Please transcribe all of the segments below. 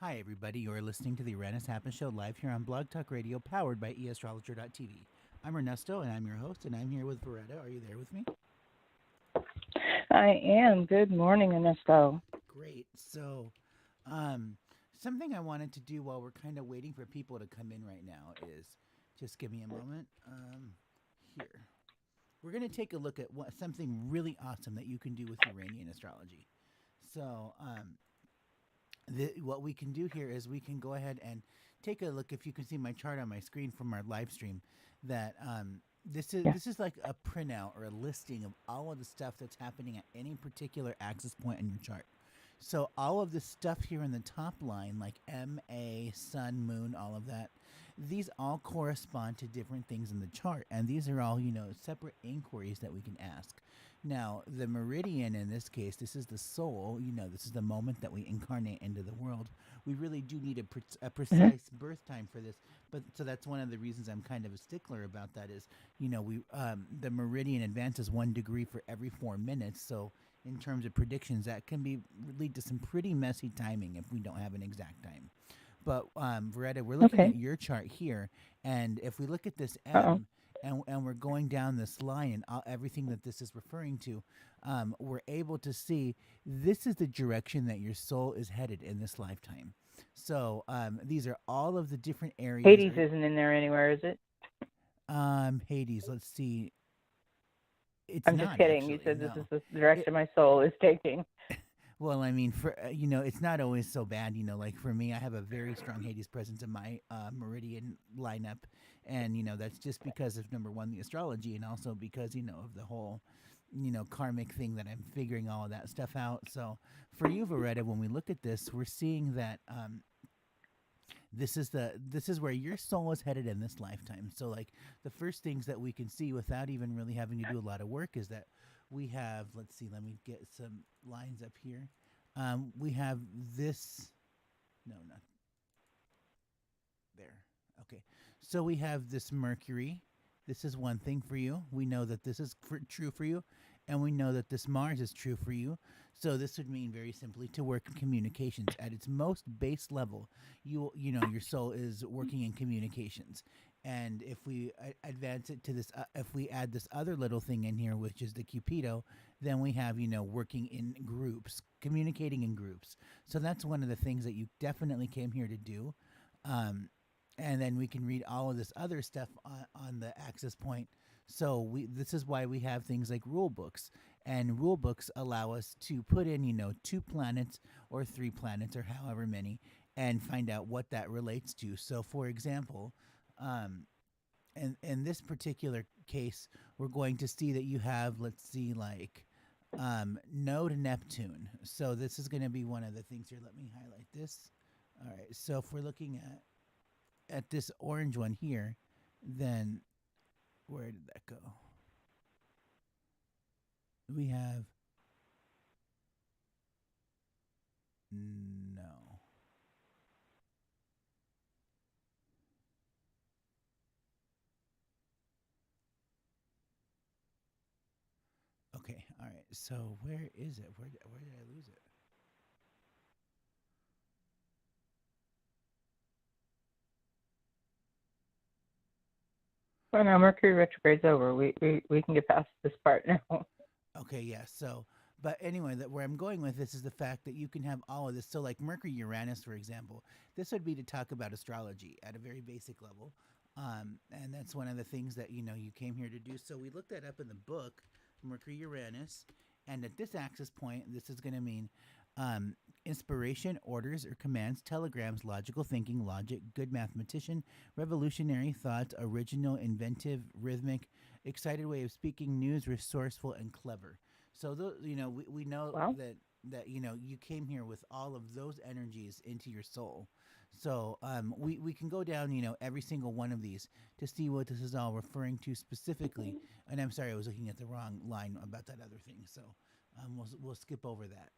Hi, everybody. You're listening to the Uranus Happens Show live here on Blog Talk Radio, powered by eastrologer.tv. I'm Ernesto, and I'm your host, and I'm here with Veretta. Are you there with me? I am. Good morning, Ernesto. Great. Um, Something I wanted to do while we're kind of waiting for people to come in right now is just give me a moment. Here. We're going to take a look at something really awesome that you can do with Uranian astrology. So, what we can do here is we can go ahead and take a look. If you can see my chart on my screen from our live stream, that Yeah. this is like a printout or a listing of all of the stuff that's happening at any particular axis point in your chart. So all of the stuff here in the top line, like MA, Sun, Moon, all of that, these all correspond to different things in the chart, and these are all separate inquiries that we can ask. Now, the meridian in this case, this is the soul. This is the moment that we incarnate into the world. We really do need a hmm precise birth time for this, but so that's one of the reasons I'm kind of a stickler about that. Is we the meridian advances 1 degree for every 4 minutes. So in terms of predictions, that can lead to some pretty messy timing if we don't have an exact time. But Veretta, we're looking Okay. at your chart here, and if we look at this Uh-oh. M, and we're going down this line and everything that this is referring to, we're able to see this is the direction that your soul is headed in this lifetime. So these are all of the different areas. Hades isn't in there anywhere, is it? Hades. Let's see. It's I'm just not kidding. You actually. said this is No. the It, direction my soul is taking. Well, I mean, for it's not always so bad. Like for me, I have a very strong Hades presence in my Meridian lineup, and that's just because of number one, the astrology, and also because of the whole karmic thing that I'm figuring all of that stuff out. So for you, Veretta, when we look at this, we're seeing that this is where your soul is headed in this lifetime. So like the first things that we can see without even really having to do a lot of work is that we have, let's see, let me get some lines up here. We have this, no, not there. Okay. So we have this Mercury. This is one thing for you. We know that this is true for you, and we know that this Mars is true for you. So this would mean very simply to work in communications at its most base level. Your soul is working in communications, and if we advance it to this, if we add this other little thing in here, which is the Cupido, then we have working in groups, communicating in groups. So that's one of the things that you definitely came here to do. Um, and then we can read all of this other stuff on the access point. So this is why we have things like rule books, and rule books allow us to put in 2 planets or 3 planets or however many, and find out what that relates to. So for example, um, in this particular case, we're going to see that you have, let's see, like node Neptune. So this is going to be one of the things here. Let me highlight this. All right. So if we're looking at this orange one here, then where did that go? We have no. Okay, all right. So where is it? Where did I lose it? Well, now Mercury retrograde's over. We can get past this part now. Okay, yeah. So, but anyway, that where I'm going with this is the fact that you can have all of this. So, like Mercury Uranus, for example, this would be to talk about astrology at a very basic level, and that's one of the things that you came here to do. So we looked that up in the book, Mercury Uranus, and at this axis point, this is going to mean inspiration, orders or commands, telegrams, logical thinking, logic, good mathematician, revolutionary thoughts, original, inventive, rhythmic, excited way of speaking, news, resourceful, and clever. So we know Well, that you came here with all of those energies into your soul. So we can go down every single one of these to see what this is all referring to specifically. And I'm sorry, I was looking at the wrong line about that other thing. So we'll skip over that.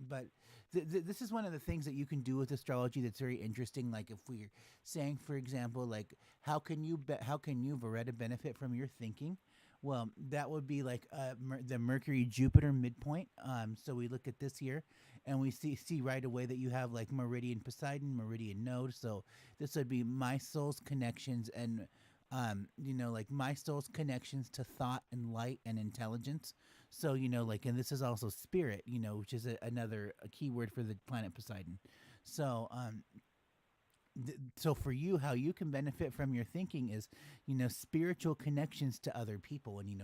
But this is one of the things that you can do with astrology that's very interesting. Like if we're saying, for example, like how can you Veretta benefit from your thinking? Well, that would be like the Mercury Jupiter midpoint. So we look at this here, and we see right away that you have like Meridian Poseidon, Meridian Node. So this would be my soul's connections and like my soul's connections to thought and light and intelligence. So like, and this is also spirit, which is another a key word for the planet Poseidon. So so for you, how you can benefit from your thinking is spiritual connections to other people, and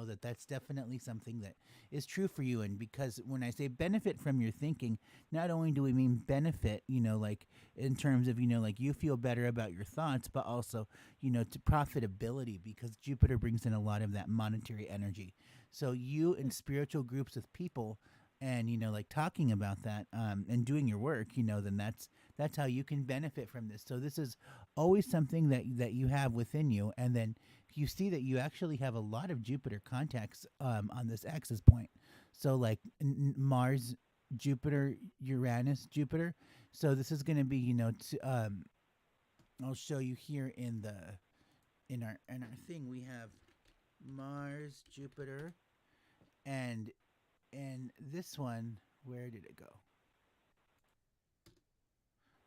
that that's definitely something that is true for you. And because when I say benefit from your thinking, not only do we mean benefit, like in terms of like you feel better about your thoughts, but also to profitability, because Jupiter brings in a lot of that monetary energy. So you in spiritual groups with people, and like talking about that, and doing your work, then that's how you can benefit from this. So this is always something that you have within you, and then you see that you actually have a lot of Jupiter contacts on this axis point. So like Mars, Jupiter, Uranus, Jupiter. So this is going to be I'll show you here in our thing we have Mars, Jupiter, and this one, where did it go?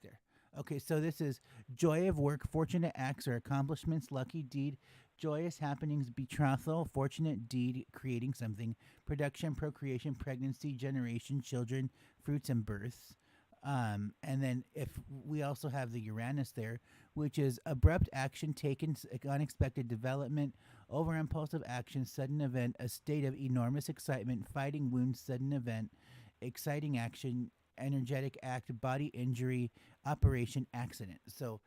There. Okay, so this is joy of work, fortunate acts or accomplishments, lucky deed, joyous happenings, betrothal, fortunate deed, creating something, production, procreation, pregnancy, generation, children, fruits, and births. And then if we also have the Uranus there, which is abrupt action taken, unexpected development, over impulsive action, sudden event, a state of enormous excitement, fighting wounds, sudden event, exciting action, energetic act, body injury, operation, accident. So,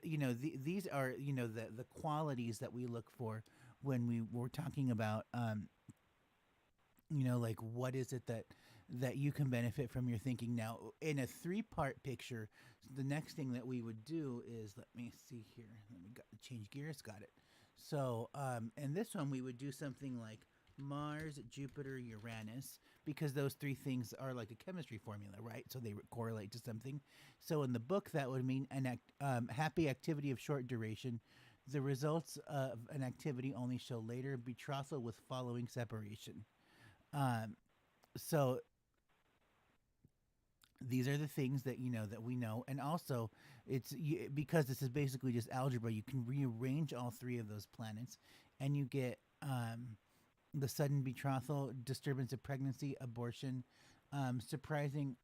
these are the qualities that we look for when we were talking about like what is it that you can benefit from your thinking. Now in a three-part picture, the next thing that we would do is, let me see here, let me change gears, got it. So in this one we would do something like Mars, Jupiter, Uranus, because those three things are like a chemistry formula, right? So they correlate to something. So in the book, that would mean happy activity of short duration. The results of an activity only show later. Betrothal with following separation. So these are the things that that we know, and also because this is basically just algebra. You can rearrange all three of those planets, and you get the sudden betrothal, disturbance of pregnancy, abortion, surprising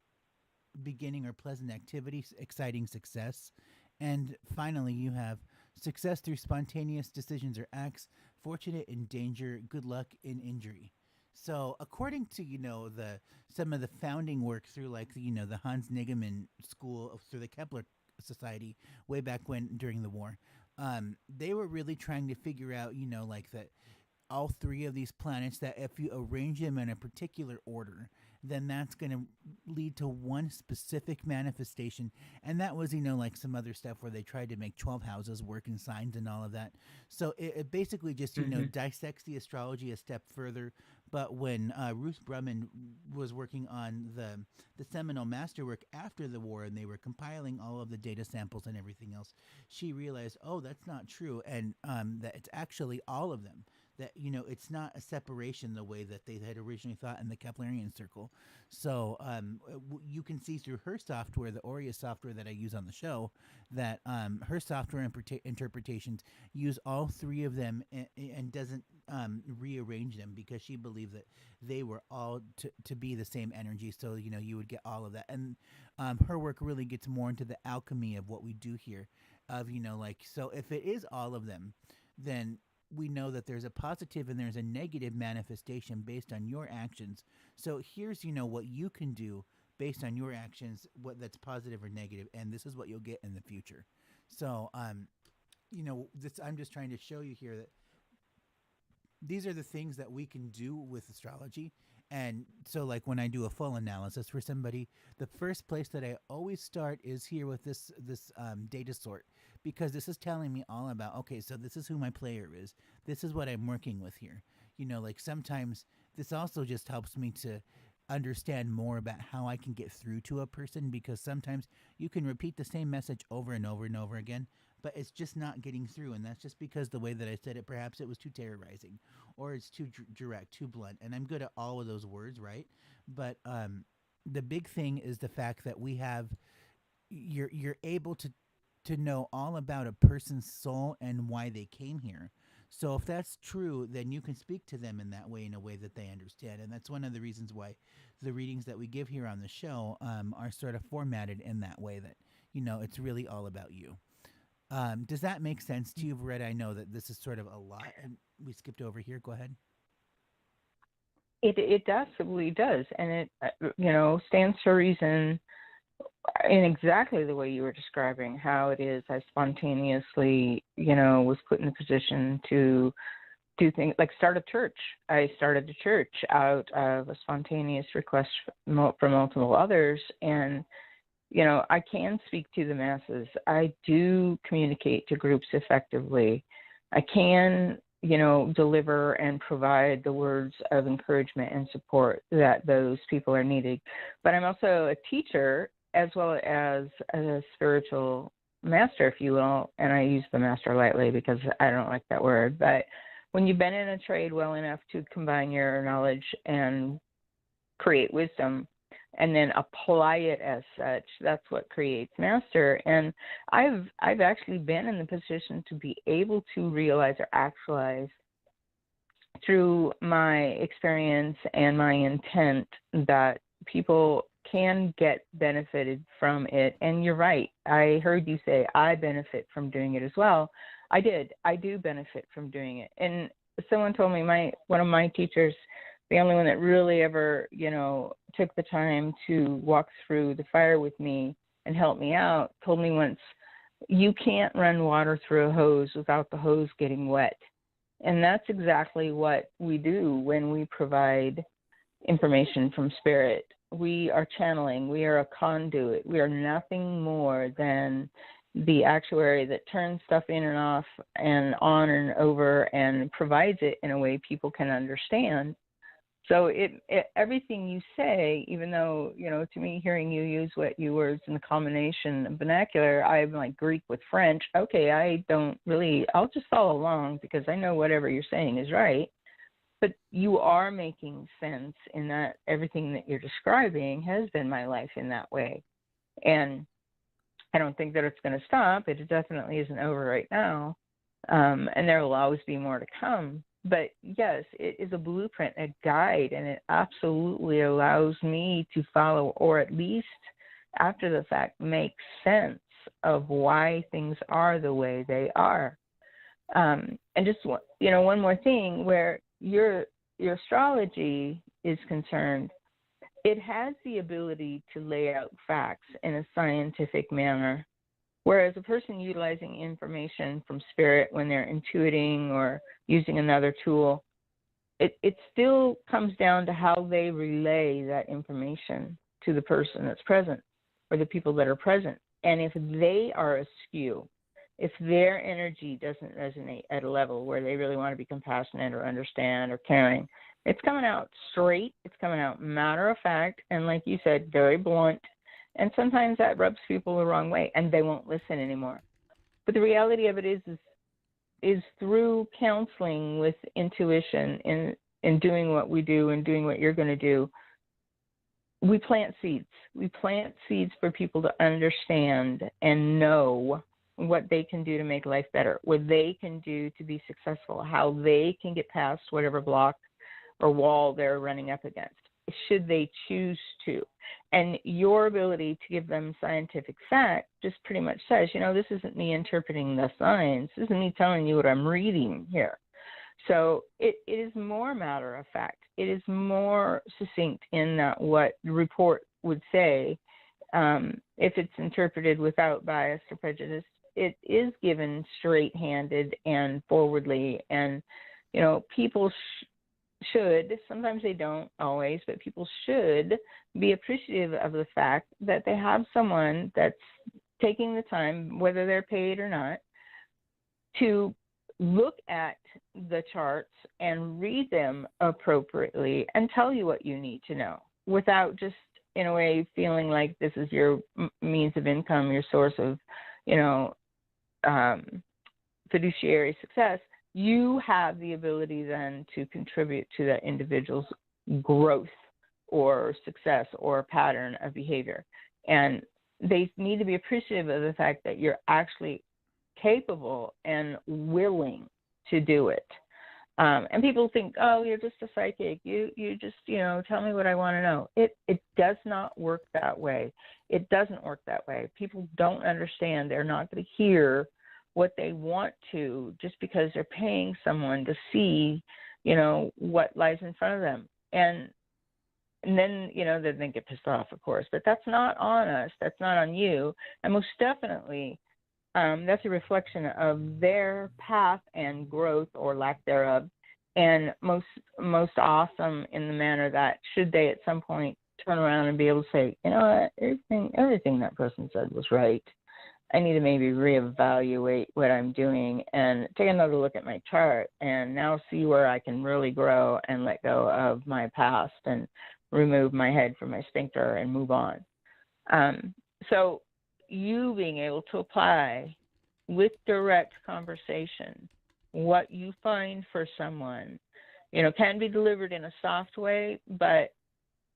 beginning or pleasant activities, exciting success, and finally you have success through spontaneous decisions or acts, fortunate in danger, good luck in injury. So, according to the some of the founding work through like the Hans Nigemann School through the Kepler Society way back when during the war, they were really trying to figure out like that all three of these planets, that if you arrange them in a particular order, then that's going to lead to one specific manifestation. And that was, like some other stuff where they tried to make 12 houses work in signs and all of that. So it basically just, dissects the astrology a step further. But when Ruth Brumman was working on the seminal masterwork after the war, and they were compiling all of the data samples and everything else, she realized, oh, that's not true. And that it's actually all of them. That it's not a separation the way that they had originally thought in the Keplerian circle. So you can see through her software, the Aurea software that I use on the show, that her software interpretations use all three of them and doesn't rearrange them, because she believed that they were all to be the same energy. So you would get all of that, and her work really gets more into the alchemy of what we do here. Of so if it is all of them, then we know that there's a positive and there's a negative manifestation based on your actions. So here's what you can do based on your actions, what that's positive or negative, and this is what you'll get in the future. So this, I'm just trying to show you here that these are the things that we can do with astrology. And so like when I do a full analysis for somebody, the first place that I always start is here with this data sort, because this is telling me all about, okay, so this is who my player is. This is what I'm working with here. Like sometimes this also just helps me to understand more about how I can get through to a person, because sometimes you can repeat the same message over and over and over again, but it's just not getting through. And that's just because the way that I said it, perhaps it was too terrorizing, or it's too direct, too blunt. And I'm good at all of those words, right? But the big thing is the fact that we have you're able to know all about a person's soul and why they came here. So if that's true, then you can speak to them in that way, in a way that they understand. And that's one of the reasons why the readings that we give here on the show are sort of formatted in that way, that, it's really all about you. Does that make sense to you, Veretta? I know that this is sort of a lot and we skipped over here. Go ahead. It absolutely does, and it stands to reason in exactly the way you were describing how it is. I spontaneously, was put in a position to do things like start a church. I started the church out of a spontaneous request from multiple others, and I can speak to the masses. I do communicate to groups effectively. I can, deliver and provide the words of encouragement and support that those people are needing. But I'm also a teacher as well as a spiritual master, if you will. And I use the master lightly because I don't like that word. But when you've been in a trade well enough to combine your knowledge and create wisdom, and then apply it as such, that's what creates master. And I've actually been in the position to be able to realize or actualize through my experience and my intent that people can get benefited from it. And you're right. I heard you say I benefit from doing it as well. I did. I do benefit from doing it. And someone told me, one of my teachers, the only one that really ever, took the time to walk through the fire with me and help me out, told me once, you can't run water through a hose without the hose getting wet. And that's exactly what we do when we provide information from spirit. We are channeling. We are a conduit. We are nothing more than the actuary that turns stuff in and off and on and over and provides it in a way people can understand. So everything you say, even though, to me, hearing you use what you words in the combination of vernacular, I'm like Greek with French. Okay, I'll just follow along because I know whatever you're saying is right. But you are making sense in that everything that you're describing has been my life in that way. And I don't think that it's going to stop. It definitely isn't over right now. And there will always be more to come. But yes, it is a blueprint, a guide, and it absolutely allows me to follow, or at least after the fact, make sense of why things are the way they are. And just, one more thing, where your astrology is concerned, it has the ability to lay out facts in a scientific manner. Whereas a person utilizing information from spirit when they're intuiting or using another tool, it still comes down to how they relay that information to the person that's present or the people that are present. And if they are askew, if their energy doesn't resonate at a level where they really want to be compassionate or understand or caring, it's coming out straight, it's coming out matter of fact, and like you said, very blunt. And sometimes that rubs people the wrong way, and they won't listen anymore. But the reality of it is through counseling with intuition in doing what we do and doing what you're going to do, we plant seeds. We plant seeds for people to understand and know what they can do to make life better, what they can do to be successful, how they can get past whatever block or wall they're running up against, should they choose to. And your ability to give them scientific fact just pretty much says, this isn't me interpreting the signs. This isn't me telling you what I'm reading here. So it is more matter of fact. It is more succinct in that what the report would say. If it's interpreted without bias or prejudice, it is given straight-handed and forwardly. And, people should, sometimes they don't always, but people should be appreciative of the fact that they have someone that's taking the time, whether they're paid or not, to look at the charts and read them appropriately and tell you what you need to know without just, in a way, feeling like this is your means of income, your source of, um, fiduciary success, you have the ability then to contribute to that individual's growth or success or pattern of behavior. And they need to be appreciative of the fact that you're actually capable and willing to do it. And people think, oh, you're just a psychic. You just tell me what I want to know. It does not work that way. It doesn't work that way. People don't understand. They're not going to hear what they want to just because they're paying someone to see, what lies in front of them. And then, then they get pissed off, of course. But that's not on us. That's not on you. And most definitely, that's a reflection of their path and growth or lack thereof. And most awesome in the manner that should they at some point turn around and be able to say, you know what, everything that person said was right. I need to maybe reevaluate what I'm doing and take another look at my chart and now see where I can really grow and let go of my past and remove my head from my sphincter and move on. So you being able to apply with direct conversation what you find for someone, can be delivered in a soft way, but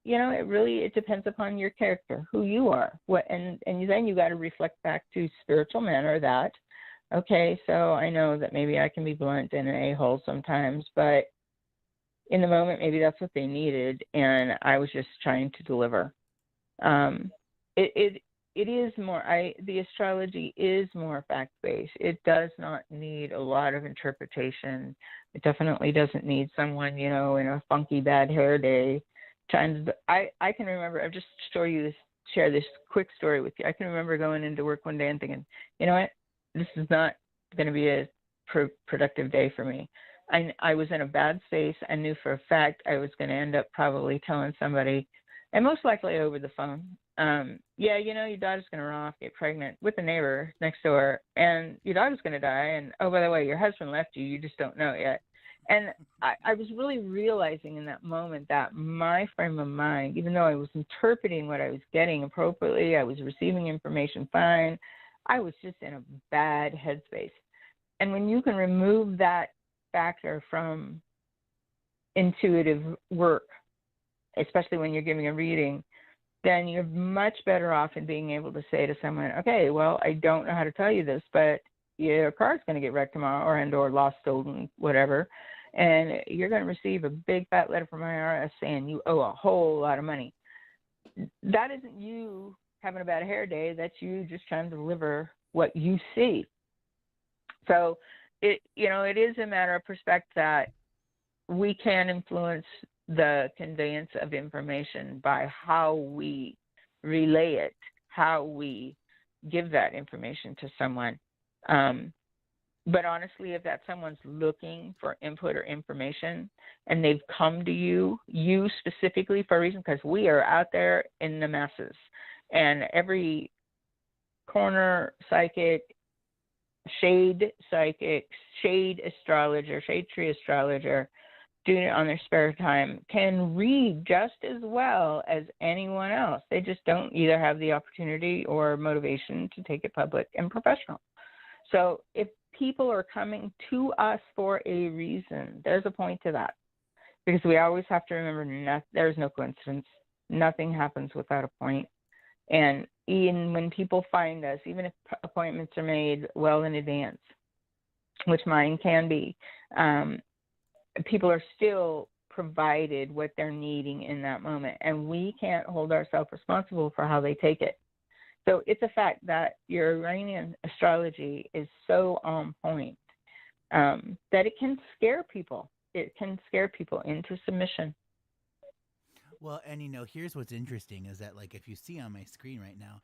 it depends upon your character, who you are. And then you got to reflect back to spiritual manner that, okay, so I know that maybe I can be blunt and an a-hole sometimes, but in the moment, maybe that's what they needed, and I was just trying to deliver. It is more. The astrology is more fact-based. It does not need a lot of interpretation. It definitely doesn't need someone, in a funky bad hair day. I can remember. I'll just share this quick story with you. I can remember going into work one day and thinking, you know what, this is not going to be a productive day for me. I was in a bad space. I knew for a fact I was going to end up probably telling somebody, and most likely over the phone, yeah, your daughter's going to run off, get pregnant with a neighbor next door, and your daughter's going to die. And, oh, by the way, your husband left you. You just don't know it yet. And I was really realizing in that moment that my frame of mind, even though I was interpreting what I was getting appropriately, I was receiving information fine, I was just in a bad headspace. And when you can remove that factor from intuitive work, especially when you're giving a reading, then you're much better off in being able to say to someone, okay, well, I don't know how to tell you this, but your car's going to get wrecked tomorrow or lost, stolen, whatever, and you're going to receive a big fat letter from IRS saying you owe a whole lot of money. That isn't you having a bad hair day. That's you just trying to deliver what you see. So it is a matter of perspective that we can influence the conveyance of information by how we relay it, how we give that information to someone. But honestly, if that someone's looking for input or information and they've come to you specifically for a reason, because we are out there in the masses, and every corner psychic, shade astrologer, shade tree astrologer, doing it on their spare time can read just as well as anyone else. They just don't either have the opportunity or motivation to take it public and professional. So if people are coming to us for a reason, there's a point to that, because we always have to remember there's no coincidence. Nothing happens without a point. And even when people find us, even if appointments are made well in advance, which mine can be, people are still provided what they're needing in that moment, and we can't hold ourselves responsible for how they take it. So it's a fact that your Uranian astrology is so on point that it can scare people. It can scare people into submission. Well, and here's what's interesting is that, like, if you see on my screen right now,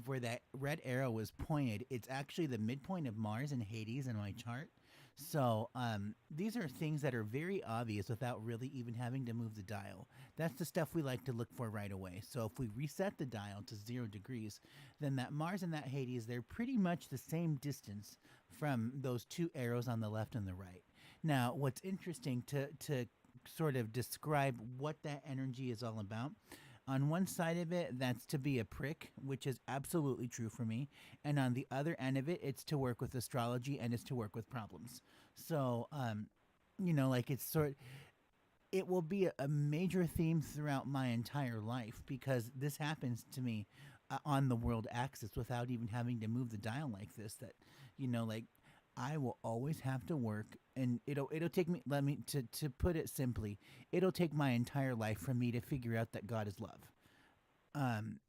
where that red arrow was pointed, it's actually the midpoint of Mars and Hades in my chart. So these are things that are very obvious without really even having to move the dial. That's the stuff we like to look for right away. So if we reset the dial to 0 degrees, then that Mars and that Hades, they're pretty much the same distance from those two arrows on the left and the right. Now, what's interesting to sort of describe what that energy is all about, On one side of it, that's to be a prick, which is absolutely true for me. And on the other end of it, it's to work with astrology and it's to work with problems. So, like it will be a major theme throughout my entire life because this happens to me on the world axis without even having to move the dial like this. That, like I will always have to work, and it'll take me. Let me to put it simply, it'll take my entire life for me to figure out that God is love.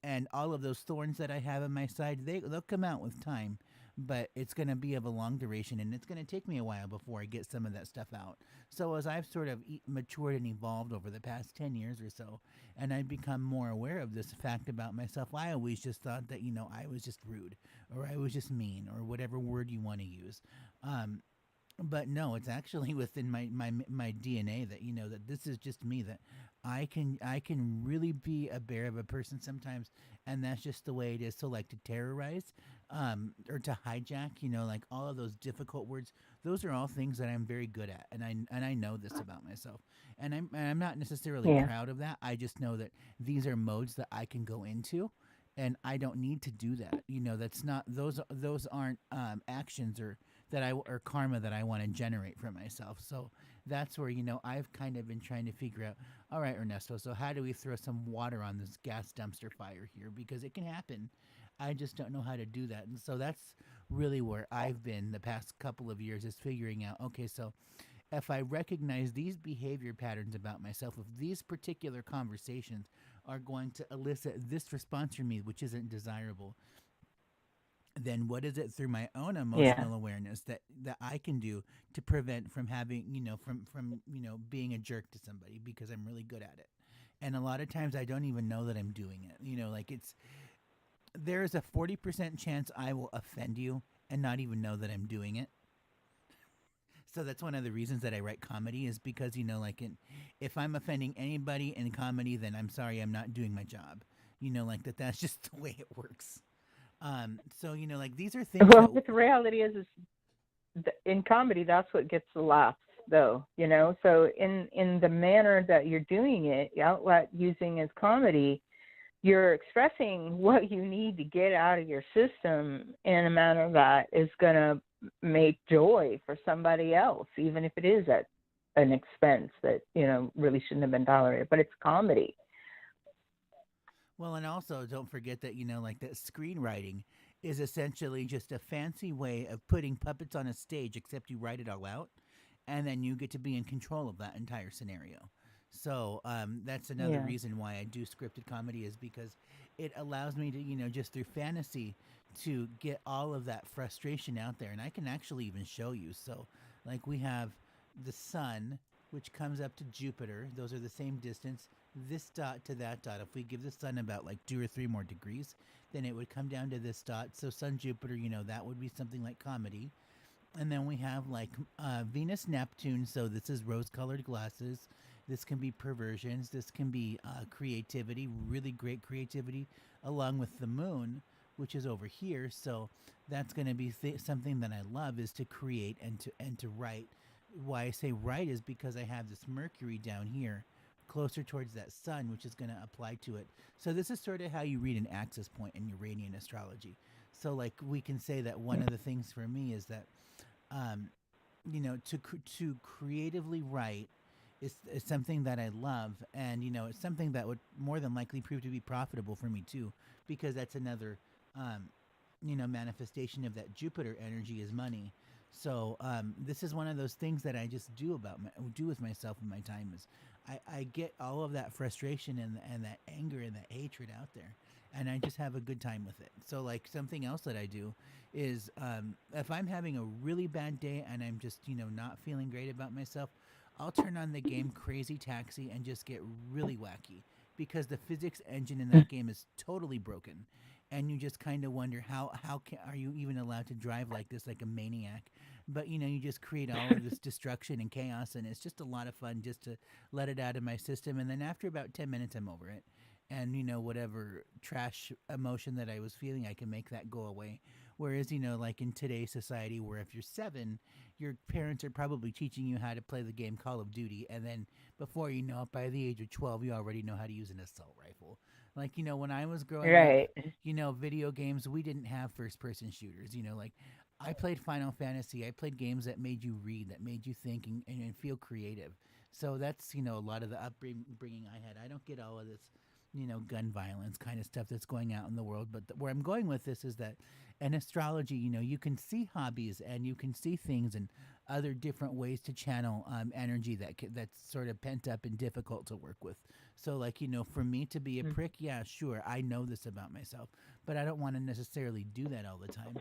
And all of those thorns that I have in my side, they'll come out with time, but it's going to be of a long duration, and it's going to take me a while before I get some of that stuff out. So as I've sort of matured and evolved over the past 10 years or so, and I've become more aware of this fact about myself, I always just thought that I was just rude, or I was just mean, or whatever word you want to use. Um, but no, it's actually within my DNA that that this is just me, that I can really be a bear of a person sometimes, and that's just the way it is. So like to terrorize, or to hijack, like all of those difficult words, those are all things that I'm very good at, and I know this about myself, and I'm not necessarily Yeah. proud of that. I just know that these are modes that I can go into, and I don't need to do that. That's not those aren't actions or karma that I want to generate for myself. So that's where I've kind of been trying to figure out. All right, Ernesto. So how do we throw some water on this gas dumpster fire here? Because it can happen. I just don't know how to do that, and so that's really where I've been the past couple of years, is figuring out. Okay, so if I recognize these behavior patterns about myself, if these particular conversations are going to elicit this response from me, which isn't desirable, then what is it through my own Yeah. emotional awareness that I can do to prevent from having from being a jerk to somebody, because I'm really good at it. And a lot of times I don't even know that I'm doing it. Like there is a 40% chance I will offend you and not even know that I'm doing it. So that's one of the reasons that I write comedy, is because if I'm offending anybody in comedy, then I'm sorry, I'm not doing my job. Like that's just the way it works. So like these are things Well, that but the reality is in comedy, that's what gets the laughs, though. So in the manner that you're doing it, the outlet using as comedy, you're expressing what you need to get out of your system in a manner that is going to make joy for somebody else, even if it is at an expense that really shouldn't have been tolerated. But it's comedy. well, and also don't forget that like that screenwriting is essentially just a fancy way of putting puppets on a stage, except you write it all out, and then you get to be in control of that entire scenario. So that's another Yeah. reason why I do scripted comedy, is because it allows me to, just through fantasy, to get all of that frustration out there. And I can actually even show you. So, like, we have the sun, which comes up to Jupiter. Those are the same distance, this dot to that dot. If we give the sun about like 2 or 3 more degrees, then it would come down to this dot. So, Sun Jupiter, that would be something like comedy. And then we have like Venus Neptune. So this is rose colored glasses. This can be perversions. This can be creativity, really great creativity, along with the moon, which is over here. So that's going to be something that I love, is to create and to write. Why I say write is because I have this Mercury down here, closer towards that sun, which is going to apply to it. So this is sort of how you read an axis point in Uranian astrology. So like we can say that one of the things for me is that um, to creatively write is something that I love, and it's something that would more than likely prove to be profitable for me too, because that's another um, manifestation of that Jupiter energy, is money. So this is one of those things that I just do with myself in my time, is I get all of that frustration and that anger and that hatred out there, and I just have a good time with it. So like something else that I do is if I'm having a really bad day and I'm just not feeling great about myself, I'll turn on the game Crazy Taxi and just get really wacky, because the physics engine in that game is totally broken, and you just kind of wonder are you even allowed to drive like this, like a maniac. But you just create all of this destruction and chaos, and it's just a lot of fun just to let it out of my system. And then after about 10 minutes I'm over it, and whatever trash emotion that I was feeling, I can make that go away. Whereas, like in today's society, where if you're 7, your parents are probably teaching you how to play the game Call of Duty, and then before you know it, by the age of 12, you already know how to use an assault rifle. Like, when I was growing up, Right. video games, we didn't have first person shooters. Like I played Final Fantasy. I played games that made you read, that made you think and feel creative. So that's, a lot of the upbringing I had. I don't get all of this, gun violence kind of stuff that's going out in the world. But where I'm going with this is that in astrology, you can see hobbies and you can see things and other different ways to channel energy that's sort of pent up and difficult to work with. So, like, for me to be a Mm. prick, yeah, sure, I know this about myself, but I don't want to necessarily do that all the time.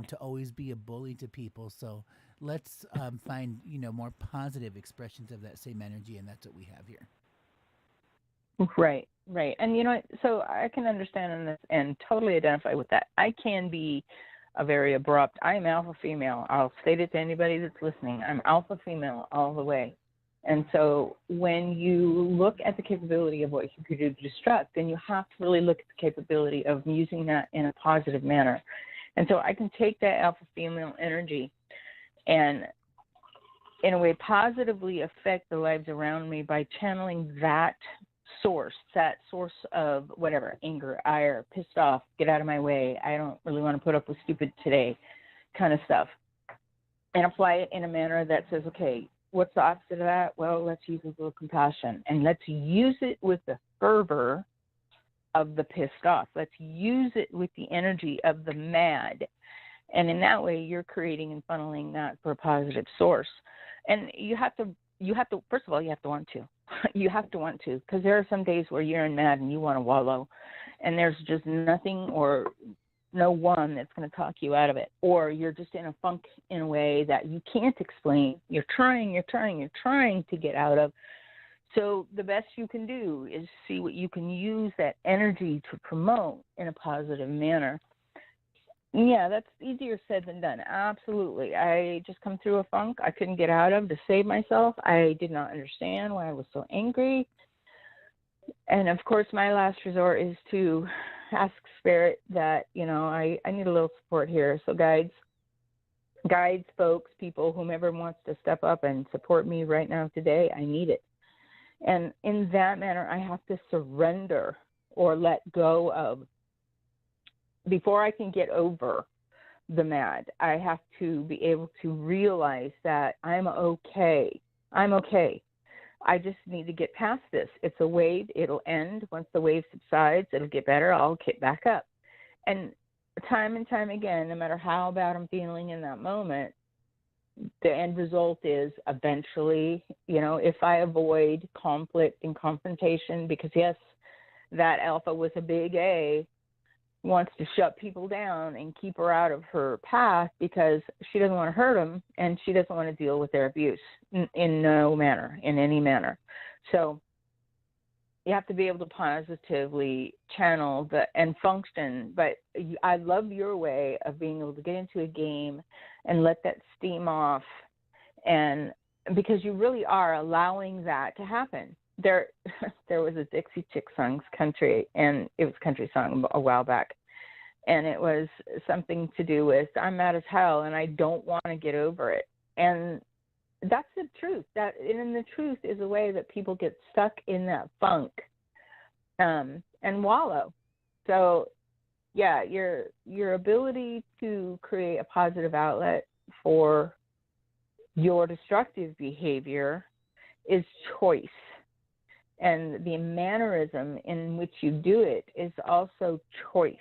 To always be a bully to people. So let's find, more positive expressions of that same energy, and that's what we have here. Right, right. And so I can understand in this and totally identify with that. I can be a very abrupt. I'm alpha female. I'll state it to anybody that's listening. I'm alpha female all the way. And so when you look at the capability of what you could do to destruct, then you have to really look at the capability of using that in a positive manner. And so I can take that alpha female energy and in a way positively affect the lives around me by channeling that source of whatever, anger, ire, pissed off, get out of my way, I don't really want to put up with stupid today kind of stuff, and apply it in a manner that says, okay, what's the opposite of that? Well, let's use a little compassion, and let's use it with the fervor of the pissed off. Let's use it with the energy of the mad. And in that way, you're creating and funneling that for a positive source. And you have to, first of all, you have to want to. You have to want to, because there are some days where you're in mad and you want to wallow, and there's just nothing or no one that's going to talk you out of it. Or you're just in a funk in a way that you can't explain. You're trying to get out of. So the best you can do is see what you can use that energy to promote in a positive manner. Yeah, that's easier said than done. Absolutely. I just come through a funk I couldn't get out of to save myself. I did not understand why I was so angry. And of course, my last resort is to ask spirit that, I need a little support here. So guides, folks, people, whomever wants to step up and support me right now today, I need it. And in that manner, I have to surrender or let go of. Before I can get over the mad, I have to be able to realize that I'm okay. I'm okay. I just need to get past this. It's a wave. It'll end. Once the wave subsides, it'll get better. I'll get back up. And time again, no matter how bad I'm feeling in that moment, the end result is eventually, if I avoid conflict and confrontation, because yes, that alpha with a big A wants to shut people down and keep her out of her path because she doesn't want to hurt them and she doesn't want to deal with their abuse in no manner, in any manner. So you have to be able to positively channel and function. But I love your way of being able to get into a game and let that steam off, and because you really are allowing that to happen. There was a Dixie Chick songs country, and it was a country song a while back, and it was something to do with I'm mad as hell and I don't want to get over it. And that's the truth. And the truth is a way that people get stuck in that funk and wallow. So yeah, your ability to create a positive outlet for your destructive behavior is choice. And the mannerism in which you do it is also choice.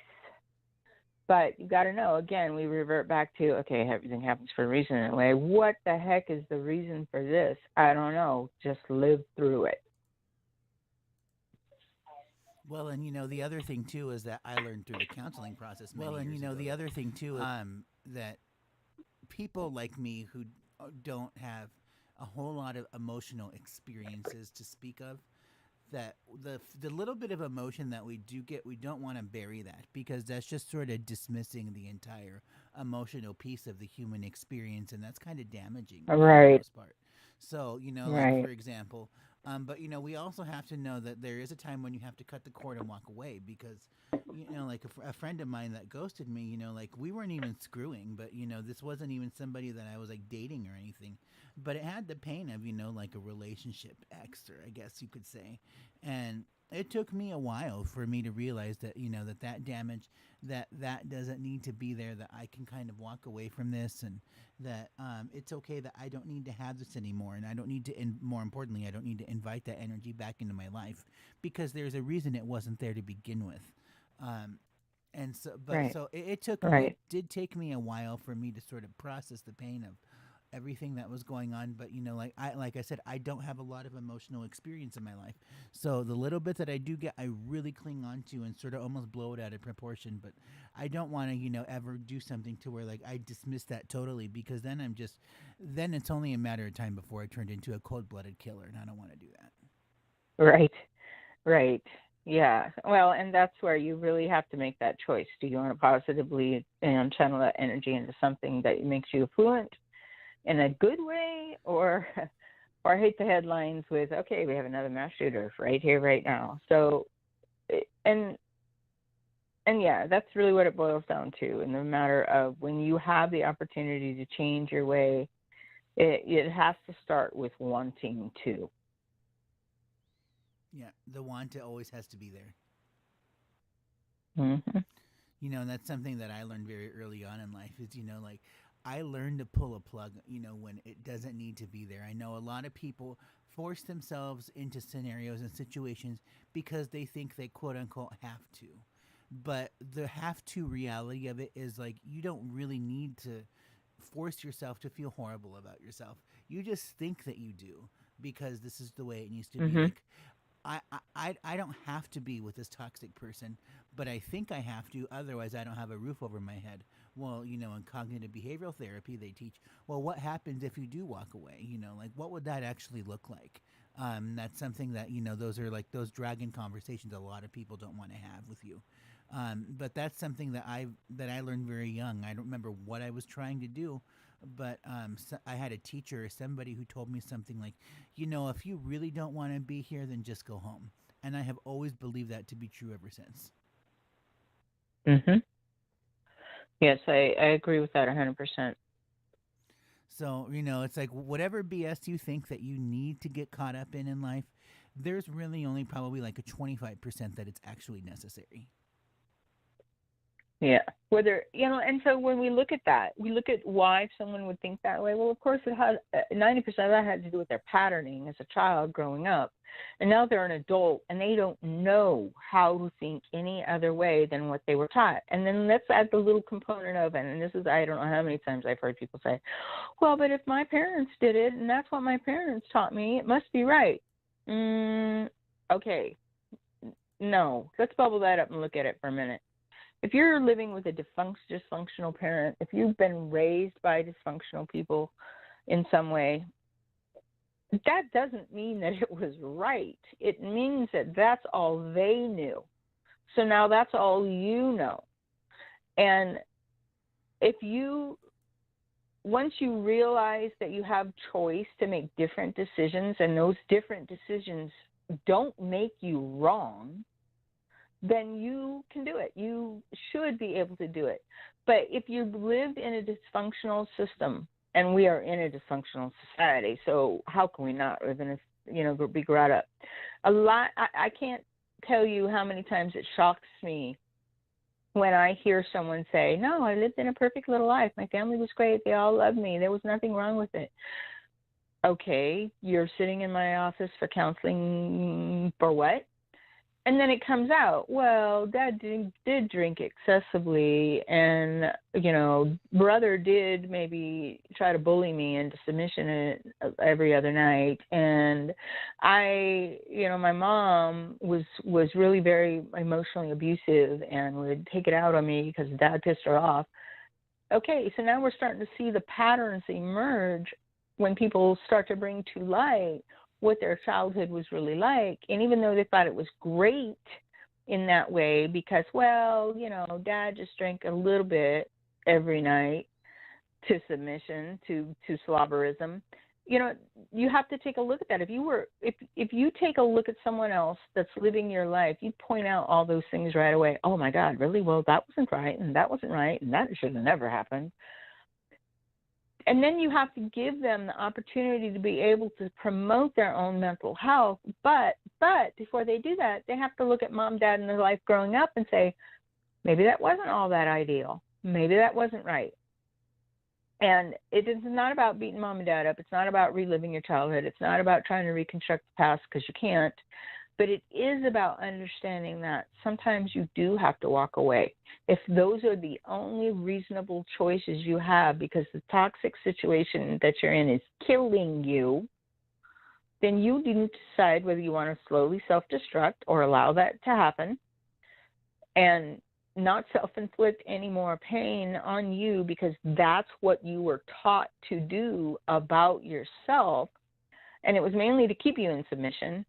But you got to know, again, we revert back to, okay, everything happens for a reason in a way. What the heck is the reason for this? I don't know. Just live through it. Well, and the other thing too is that I learned through the counseling process. The other thing too is that people like me who don't have a whole lot of emotional experiences to speak of, that the little bit of emotion that we do get, we don't want to bury that, because that's just sort of dismissing the entire emotional piece of the human experience, and that's kind of damaging for the Right, most part. So, like, right. for example, But we also have to know that there is a time when you have to cut the cord and walk away because, like a friend of mine that ghosted me, like we weren't even screwing, but this wasn't even somebody that I was like dating or anything, but it had the pain of like a relationship ex, or I guess you could say, and it took me a while for me to realize that that damage that doesn't need to be there, that I can kind of walk away from this, and that it's okay, that I don't need to have this anymore, and I don't need to, and more importantly, I don't need to invite that energy back into my life because there's a reason it wasn't there to begin with. Um, and so, but Right. so it took me, it Right. did take me a while for me to sort of process the pain of everything that was going on. But like I said, I don't have a lot of emotional experience in my life, so the little bit that I do get, I really cling on to and sort of almost blow it out of proportion. But I don't want to ever do something to where like I dismiss that totally, because then it's only a matter of time before I turned into a cold-blooded killer, and I don't want to do that. Right. Right. Yeah. Well, and that's where you really have to make that choice. Do you want to positively, channel that energy into something that makes you fluent in a good way, or or hate the headlines with, okay, we have another mass shooter right here, right now. So, and yeah, that's really what it boils down to. In the matter of when you have the opportunity to change your way, it has to start with wanting to. Yeah, the want to always has to be there. Hmm. And that's something that I learned very early on in life is, like I learned to pull a plug, when it doesn't need to be there. I know a lot of people force themselves into scenarios and situations because they think they quote unquote have to. But the have to reality of it is like you don't really need to force yourself to feel horrible about yourself. You just think that you do because this is the way it needs to be. Hmm. Like I don't have to be with this toxic person, but I think I have to. Otherwise, I don't have a roof over my head. Well, in cognitive behavioral therapy, they teach, well, what happens if you do walk away? Like what would that actually look like? That's something that, those are like those dragon conversations a lot of people don't want to have with you. But that's something that I learned very young. I don't remember what I was trying to do, but so I had a teacher or somebody who told me something like, if you really don't want to be here, then just go home. And I have always believed that to be true ever since. Hmm. Yes, I agree with that 100%. So, it's like whatever BS you think that you need to get caught up in life, there's really only probably like a 25% that it's actually necessary. Yeah. Whether, and so when we look at that, we look at why someone would think that way. Well, of course, it had 90% of that had to do with their patterning as a child growing up. And now they're an adult and they don't know how to think any other way than what they were taught. And then let's add the little component of it. And this is, I don't know how many times I've heard people say, well, but if my parents did it and that's what my parents taught me, it must be right. Okay. No, let's bubble that up and look at it for a minute. If you're living with a dysfunctional parent, if you've been raised by dysfunctional people in some way, that doesn't mean that it was right. It means that that's all they knew. So now that's all you know. And if you, once you realize that you have choice to make different decisions, and those different decisions don't make you wrong, then you can do it. You should be able to do it. But if you've lived in a dysfunctional system, and we are in a dysfunctional society, so how can we not live in a, be brought up? A lot. I can't tell you how many times it shocks me when I hear someone say, "No, I lived in a perfect little life. My family was great. They all loved me. There was nothing wrong with it." Okay, you're sitting in my office for counseling for what? And then it comes out, well, dad did drink excessively, and brother did maybe try to bully me into submission every other night, and my mom was really very emotionally abusive and would take it out on me because dad pissed her off. Okay, so now we're starting to see the patterns emerge when people start to bring to light what their childhood was really like. And even though they thought it was great in that way because, well, dad just drank a little bit every night to submission, to slobberism, you know, you have to take a look at that. If you take a look at someone else that's living your life, you point out all those things right away. Oh my God, really? Well, that wasn't right, and that wasn't right, and that should have never happened. And then you have to give them the opportunity to be able to promote their own mental health. But before they do that, they have to look at mom, dad, and their life growing up and say, maybe that wasn't all that ideal. Maybe that wasn't right. And it is not about beating mom and dad up. It's not about reliving your childhood. It's not about trying to reconstruct the past, because you can't. But it is about understanding that sometimes you do have to walk away. If those are the only reasonable choices you have because the toxic situation that you're in is killing you, then you need to decide whether you want to slowly self-destruct or allow that to happen and not self-inflict any more pain on you, because that's what you were taught to do about yourself. And it was mainly to keep you in submission,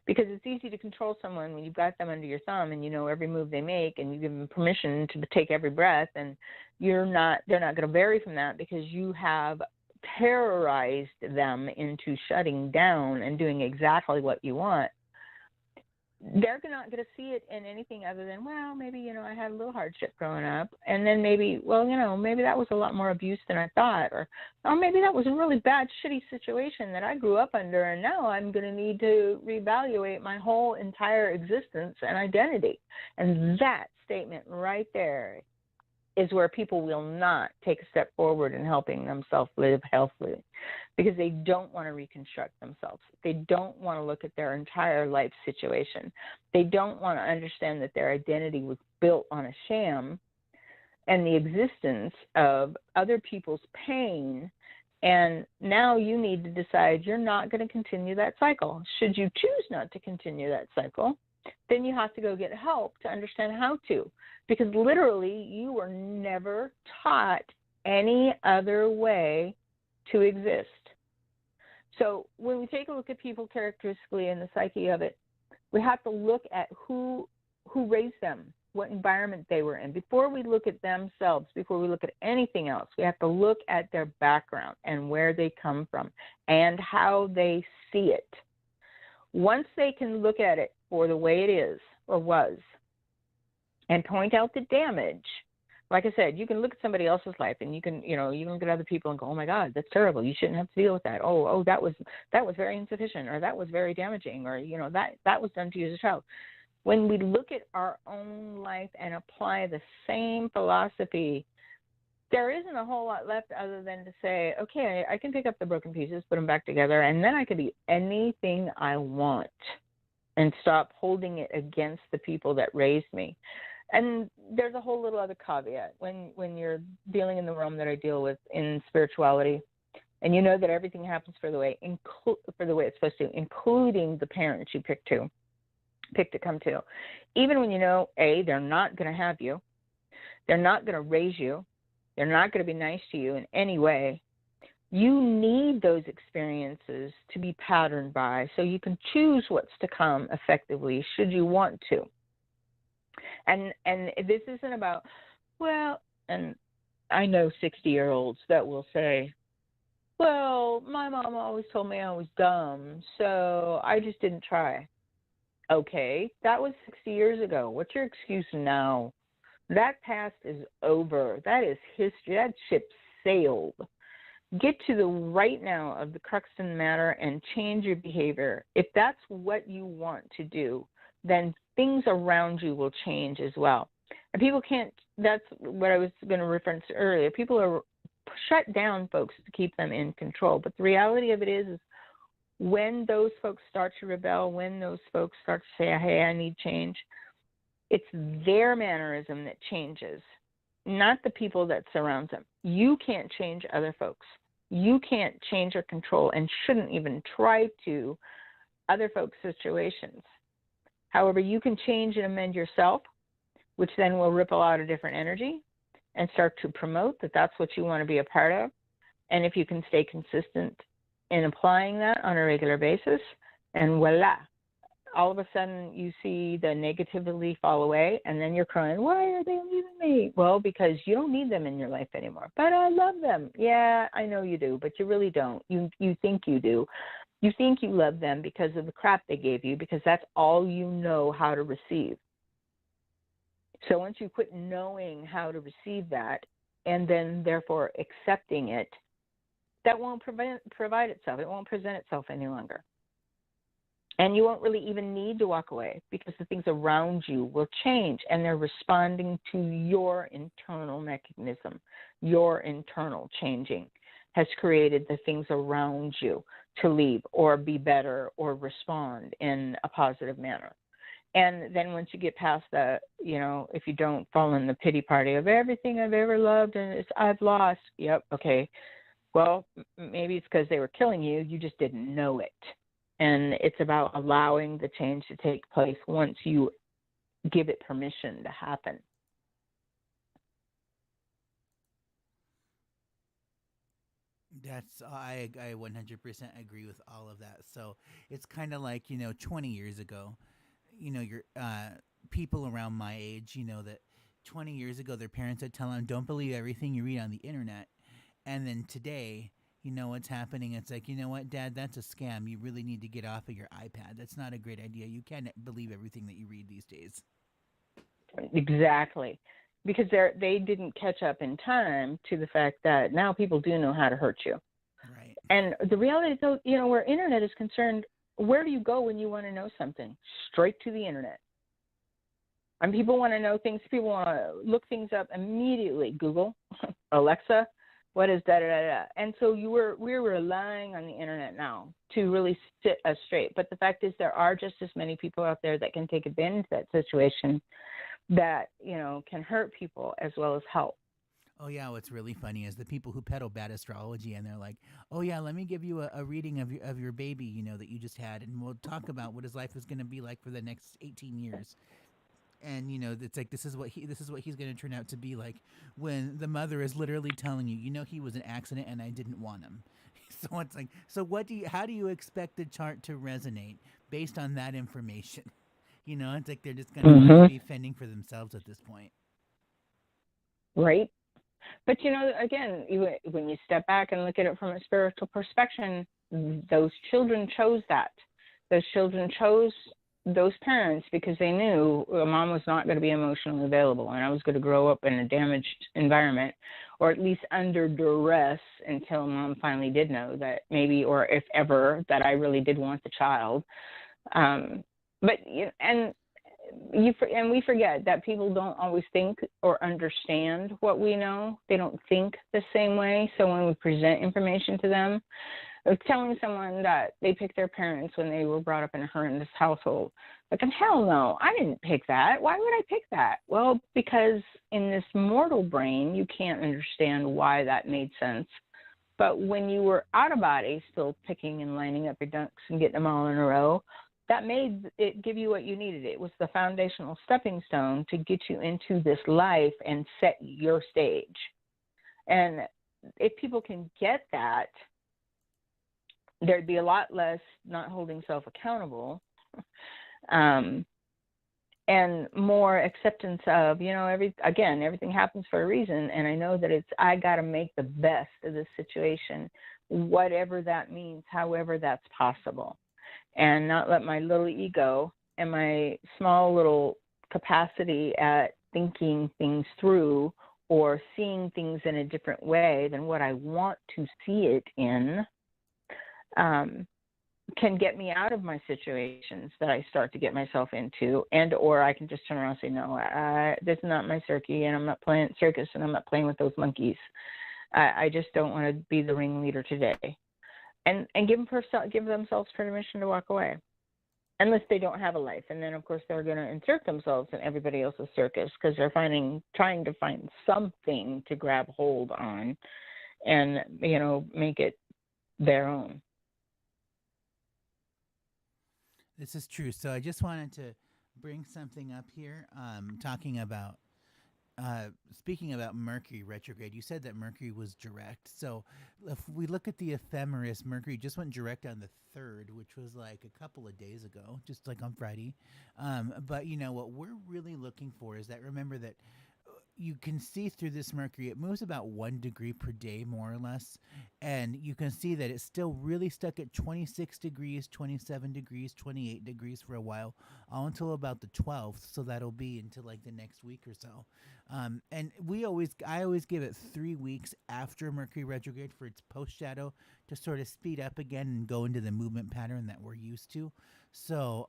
because it's easy to control someone when you've got them under your thumb and you know every move they make and you give them permission to take every breath, and they're not going to vary from that because you have terrorized them into shutting down and doing exactly what you want. They're not going to see it in anything other than, well, maybe, I had a little hardship growing up. And then maybe, well, maybe that was a lot more abuse than I thought. Or maybe that was a really bad, shitty situation that I grew up under. And now I'm going to need to reevaluate my whole entire existence and identity. And that statement right there is where people will not take a step forward in helping themselves live healthily, because they don't want to reconstruct themselves. They don't want to look at their entire life situation. They don't want to understand that their identity was built on a sham and the existence of other people's pain. And now you need to decide you're not going to continue that cycle. Should you choose not to continue that cycle, then you have to go get help to understand how to, because literally you were never taught any other way to exist. So when we take a look at people characteristically in the psyche of it, we have to look at who raised them, what environment they were in. Before we look at themselves, before we look at anything else, we have to look at their background and where they come from and how they see it. Once they can look at it for the way it is or was and point out the damage, like I said, you can look at somebody else's life and you can look at other people and go, oh my God, that's terrible. You shouldn't have to deal with that. Oh, that was very insufficient, or that was very damaging, or, that was done to you as a child. When we look at our own life and apply the same philosophy, there isn't a whole lot left other than to say, okay, I can pick up the broken pieces, put them back together, and then I can be anything I want and stop holding it against the people that raised me. And there's a whole little other caveat when you're dealing in the realm that I deal with in spirituality, and you know that everything happens for the way it's supposed to, including the parents you pick to come to. Even when you know, A, they're not going to have you, they're not going to raise you, they're not going to be nice to you in any way, you need those experiences to be patterned by so you can choose what's to come effectively should you want to. And this isn't about, well, and I know 60-year-olds that will say, well, my mom always told me I was dumb, so I just didn't try. Okay, that was 60 years ago. What's your excuse now? That past is over. That is history. That ship sailed. Get to the right now of the crux of the matter and change your behavior. If that's what you want to do, then things around you will change as well. And people can't, that's what I was going to reference earlier. People are shut down folks to keep them in control. But the reality of it is when those folks start to rebel, when those folks start to say, hey, I need change, it's their mannerism that changes, not the people that surround them. You can't change other folks. You can't change or control, and shouldn't even try to, other folks' situations. However, you can change and amend yourself, which then will ripple out a different energy and start to promote that that's what you want to be a part of. And if you can stay consistent in applying that on a regular basis, and voila, all of a sudden you see the negativity fall away, and then you're crying, why are they leaving me? Well, because you don't need them in your life anymore. But I love them. Yeah, I know you do, but you really don't. You think you do. You think you love them because of the crap they gave you, because that's all you know how to receive. So once you quit knowing how to receive that, and then therefore accepting it, that won't provide itself. It won't present itself any longer. And you won't really even need to walk away, because the things around you will change, and they're responding to your internal mechanism. Your internal changing has created the things around you to leave or be better or respond in a positive manner. And then once you get past that, if you don't fall in the pity party of everything I've ever loved and I've lost, yep, okay. Well, maybe it's because they were killing you. You just didn't know it. And it's about allowing the change to take place once you give it permission to happen. That's I 100% agree with all of that. So it's kind of like 20 years ago, your people around my age, that 20 years ago their parents would tell them, don't believe everything you read on the internet. And then today, what's happening. It's like, you know what, Dad, that's a scam. You really need to get off of your iPad. That's not a great idea. You can't believe everything that you read these days. Exactly. Because they didn't catch up in time to the fact that now people do know how to hurt you. Right. And the reality is, though, where internet is concerned, where do you go when you want to know something? Straight to the internet. And people want to know things. People want to look things up immediately. Google, Alexa, what is da da da da. And so we're relying on the internet now to really sit us straight. But the fact is, there are just as many people out there that can take advantage of that situation, that can hurt people as well as help. Oh yeah, what's really funny is the people who peddle bad astrology, and they're like, "Oh yeah, let me give you a reading of your baby, that you just had, and we'll talk about what his life is going to be like for the next 18 years." And it's like this is what he's going to turn out to be like, when the mother is literally telling you, he was an accident and I didn't want him. So it's like, so how do you expect the chart to resonate based on that information? It's like they're just going to Mm-hmm. be fending for themselves at this point. Right. But again, when you step back and look at it from a spiritual perspective, those children chose that. Those children chose those parents because they knew mom was not going to be emotionally available, and I was going to grow up in a damaged environment, or at least under duress, until mom finally did know that maybe, or if ever, that I really did want the child. But and we forget that people don't always think or understand what we know. They don't think the same way. So when we present information to them, telling someone that they picked their parents when they were brought up in a horrendous household, like, hell no, I didn't pick that. Why would I pick that? Well, because in this mortal brain, you can't understand why that made sense. But when you were out of body, still picking and lining up your ducks and getting them all in a row, that made it give you what you needed. It was the foundational stepping stone to get you into this life and set your stage. And if people can get that, there'd be a lot less not holding self accountable, and more acceptance of, everything happens for a reason. And I know that I got to make the best of this situation, whatever that means, however that's possible. And not let my little ego and my small little capacity at thinking things through or seeing things in a different way than what I want to see it in, can get me out of my situations that I start to get myself into, and or I can just turn around and say, no, this is not my circuit, and I'm not playing circus, and I'm not playing with those monkeys. I just don't want to be the ringleader today. And give themselves permission to walk away, unless they don't have a life. And then, of course, they're going to insert themselves in everybody else's circus because they're trying to find something to grab hold on and, make it their own. This is true. So I just wanted to bring something up here, talking about speaking about Mercury retrograde, you said that Mercury was direct. So if we look at the ephemeris, Mercury just went direct on the 3rd, which was like a couple of days ago, just like on Friday. But what we're really looking for is that, remember that you can see through this Mercury, it moves about 1 degree per day, more or less. And you can see that it's still really stuck at 26 degrees, 27 degrees, 28 degrees for a while, all until about the 12th. So that'll be into like the next week or so. And I always give it 3 weeks after Mercury retrograde for its post shadow to sort of speed up again and go into the movement pattern that we're used to. So,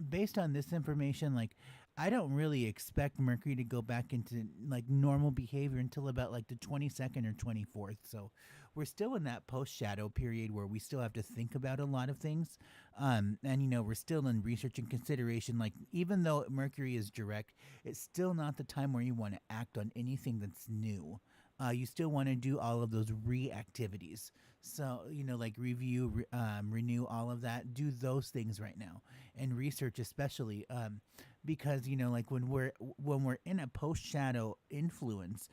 based on this information, like, I don't really expect Mercury to go back into like normal behavior until about like the 22nd or 24th. So we're still in that post shadow period where we still have to think about a lot of things. And we're still in research and consideration. Like, even though Mercury is direct, it's still not the time where you want to act on anything that's new. You still want to do all of those reactivities. So, like review, renew, all of that. Do those things right now, and research especially, because like when we're in a post shadow influence,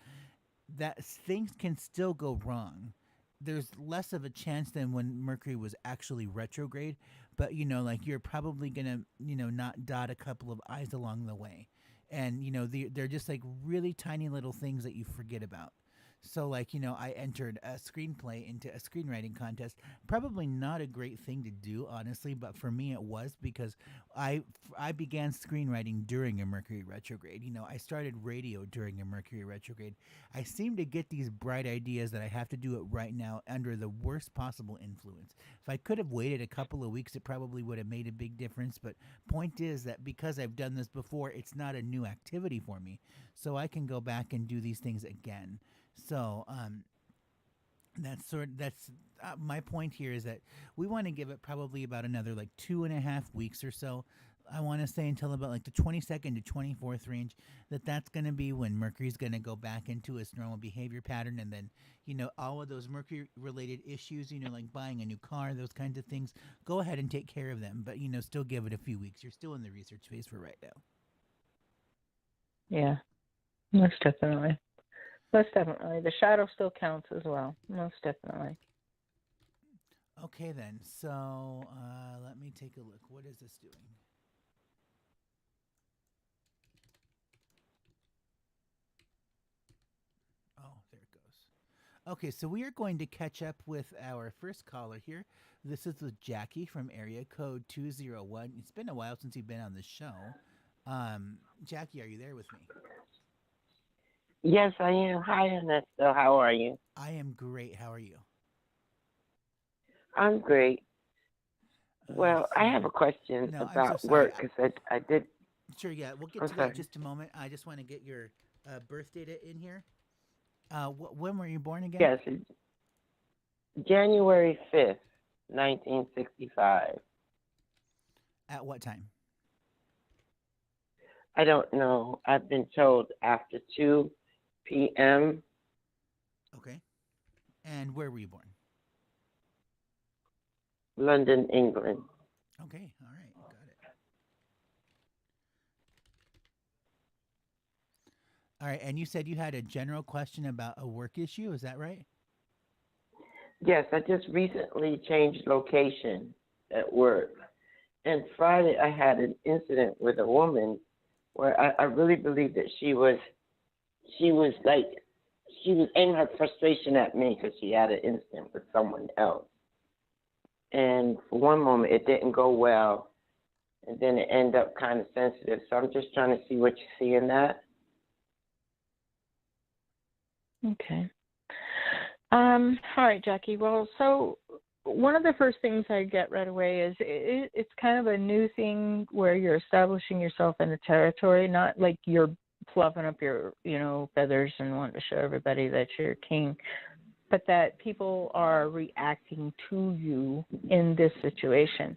that things can still go wrong. There's less of a chance than when Mercury was actually retrograde, but like you're probably gonna not dot a couple of I's along the way, and they're just like really tiny little things that you forget about. So, like, I entered a screenplay into a screenwriting contest. Probably not a great thing to do, honestly, but for me it was, because I began screenwriting during a Mercury retrograde. I started radio during a Mercury retrograde. I seem to get these bright ideas that I have to do it right now under the worst possible influence. If I could have waited a couple of weeks, it probably would have made a big difference. But point is that because I've done this before, it's not a new activity for me. So I can go back and do these things again. So that's my point here, is that we want to give it probably about another like 2.5 weeks or so. I want to say until about like the 22nd to 24th range, that's going to be when Mercury's going to go back into its normal behavior pattern. And then, all of those Mercury related issues, like buying a new car, those kinds of things, go ahead and take care of them. But, still give it a few weeks. You're still in the research phase for right now. Yeah, most definitely. Most definitely. The shadow still counts as well. Most definitely. Okay, then. So let me take a look. What is this doing? Oh, there it goes. Okay, so we are going to catch up with our first caller here. This is with Jackie from area code 201. It's been a while since you've been on the show. Jackie, are you there with me? Yes, I am. Hi, Ernesto. How are you? I am great. How are you? I'm great. Well, I So, have a question no, I'm so about sorry. work because I did. Sure, yeah, we'll get I'm to that in sorry. just a moment. I just want to get your birth data in here. When were you born again? Yes, it's January 5th, 1965. At what time? I don't know. I've been told after 2 p.m. Okay. And where were you born? London, England. Okay, all right, got it. All right, and you said you had a general question about a work issue, is that right? Yes, I just recently changed location at work. And Friday, I had an incident with a woman where I really believe that she was like, she was aiming her frustration at me because she had an incident with someone else. And for one moment, it didn't go well, and then it ended up kind of sensitive. So I'm just trying to see what you see in that. Okay. All right, Jackie. Well, so one of the first things I get right away is it's kind of a new thing where you're establishing yourself in a territory, not like you're fluffing up your, feathers and wanting to show everybody that you're king, but that people are reacting to you in this situation.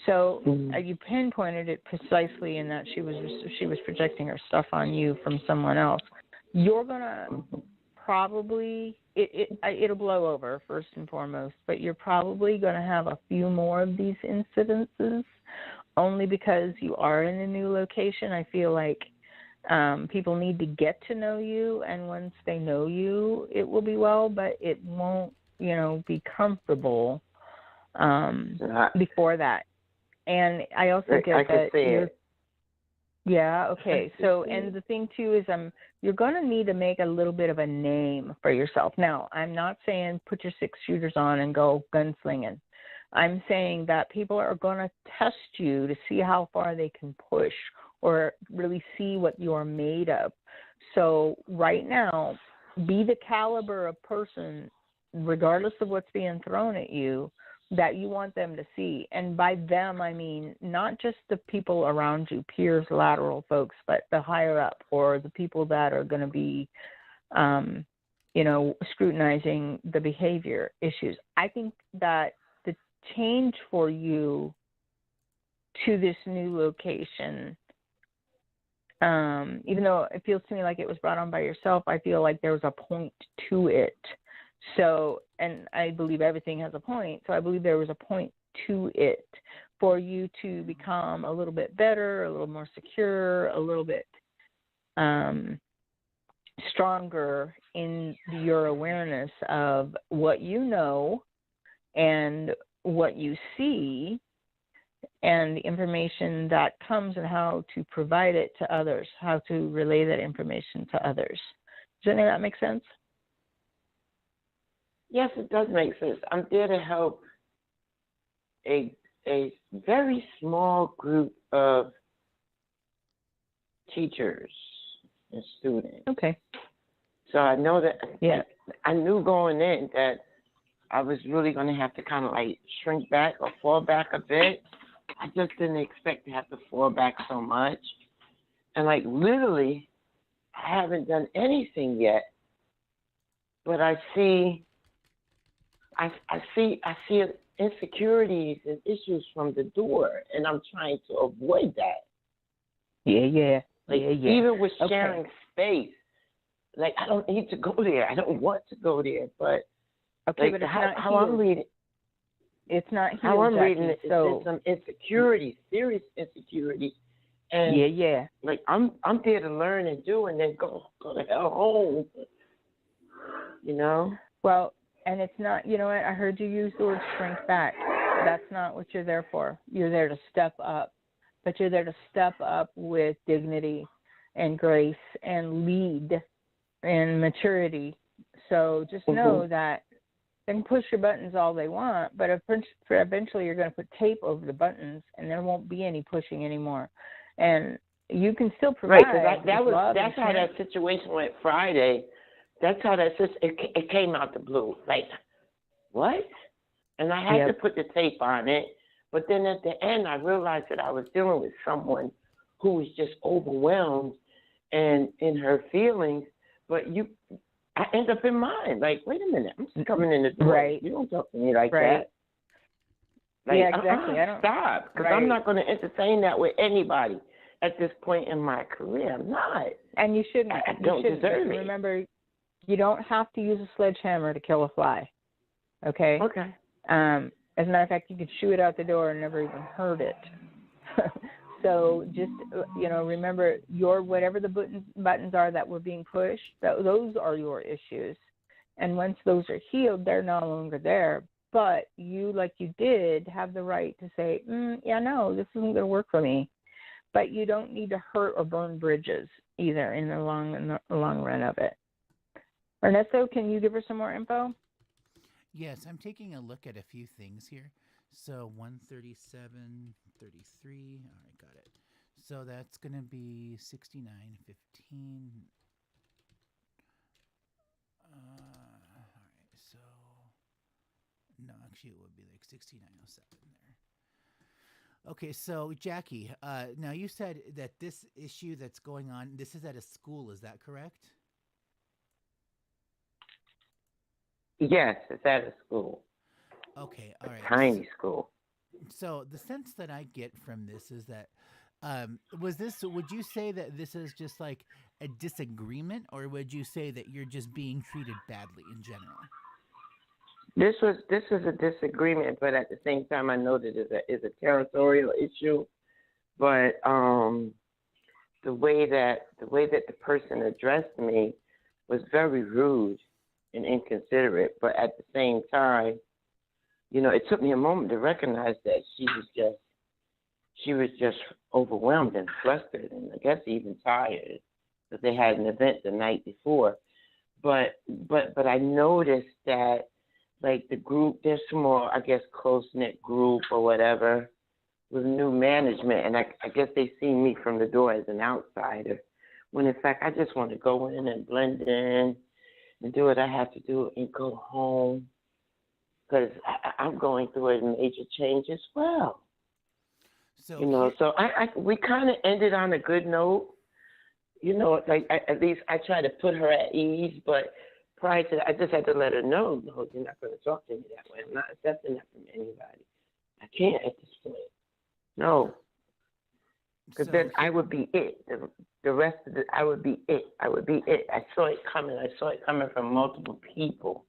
So you pinpointed it precisely in that she was projecting her stuff on you from someone else. You're gonna probably it'll blow over first and foremost, but you're probably gonna have a few more of these incidences, only because you are in a new location. I feel like People need to get to know you, and once they know you, it will be well, but it won't, be comfortable before that. And I also get I can that see it. Yeah, okay. So, and the thing too is you're going to need to make a little bit of a name for yourself. Now, I'm not saying put your 6-shooters on and go gunslinging. I'm saying that people are going to test you to see how far they can push or really see what you're made of. So, right now, be the caliber of person, regardless of what's being thrown at you, that you want them to see. And by them, I mean not just the people around you, peers, lateral folks, but the higher up or the people that are going to be, scrutinizing the behavior issues. I think that the change for you to this new location, even though it feels to me like it was brought on by yourself, I feel like there was a point to it. So, and I believe everything has a point, so I believe there was a point to it for you to become a little bit better, a little more secure, a little bit stronger in your awareness of what you know and what you see and the information that comes and how to provide it to others, how to relay that information to others. Does any of that make sense? Yes, it does make sense. I'm there to help a very small group of teachers and students. Okay. So I know that. Yeah. I knew going in that I was really going to have to kind of like shrink back or fall back a bit. I just didn't expect to have to fall back so much. And like literally, I haven't done anything yet, but I see insecurities and issues from the door, and I'm trying to avoid that. Yeah. Even with sharing space, like I don't need to go there. I don't want to go there, but okay, like but it's how I'm reading. It's not healed, How I'm Jackie, reading it, so there's some insecurity, serious insecurity, and yeah. like I'm there to learn and do, and then go to hell home. Well, and it's not. You know what? I heard you use the word shrink back. That's not what you're there for. You're there to step up, but you're there to step up with dignity and grace and lead and maturity. So just know that they can push your buttons all they want, but eventually you're going to put tape over the buttons, and there won't be any pushing anymore. And you can still provide. Right, that's how that situation went Friday. That's how it came out the blue. Like, what? And I had to put the tape on it, but then at the end I realized that I was dealing with someone who was just overwhelmed and in her feelings. But I end up in mine. Like, wait a minute, I'm just coming in the door. Right. You don't talk to me like that. Like, yeah, exactly. I don't stop, because I'm not going to entertain that with anybody at this point in my career. I'm not. And you shouldn't. I don't deserve it. Remember, you don't have to use a sledgehammer to kill a fly. Okay? Okay. As a matter of fact, you could shoo it out the door and never even hurt it. So just, remember whatever the buttons are that were being pushed, those are your issues. And once those are healed, they're no longer there. But you, like you did, have the right to say, no, this isn't going to work for me. But you don't need to hurt or burn bridges either in the long run of it. Ernesto, can you give her some more info? Yes, I'm taking a look at a few things here. So 137, 33. All right, got it. So that's going to be 69, 15. All right, so no, actually it would be like 6907 there. Okay, so Jackie, now you said that this issue that's going on, this is at a school, is that correct? Yes, it's at a school. Okay, all right. Tiny school. So the sense that I get from this is that would you say that this is just like a disagreement, or would you say that you're just being treated badly in general? This was a disagreement, but at the same time, I know that it's a territorial issue. But the way that the person addressed me was very rude and inconsiderate. But at the same time, it took me a moment to recognize that she was just overwhelmed and flustered, and I guess even tired because they had an event the night before. But I noticed that, like, the group, they're small, I guess, close knit group or whatever, with new management, and I guess they see me from the door as an outsider, when in fact I just want to go in and blend in and do what I have to do and go home, because I'm going through a major change as well. So So we kind of ended on a good note. Like at least I try to put her at ease, but prior to that, I just had to let her know, no, you're not going to talk to me that way. I'm not accepting that from anybody. I can't at this point. No, because so then I would be it. The rest of it, I would be it. I would be it. I saw it coming. I saw it coming from multiple people.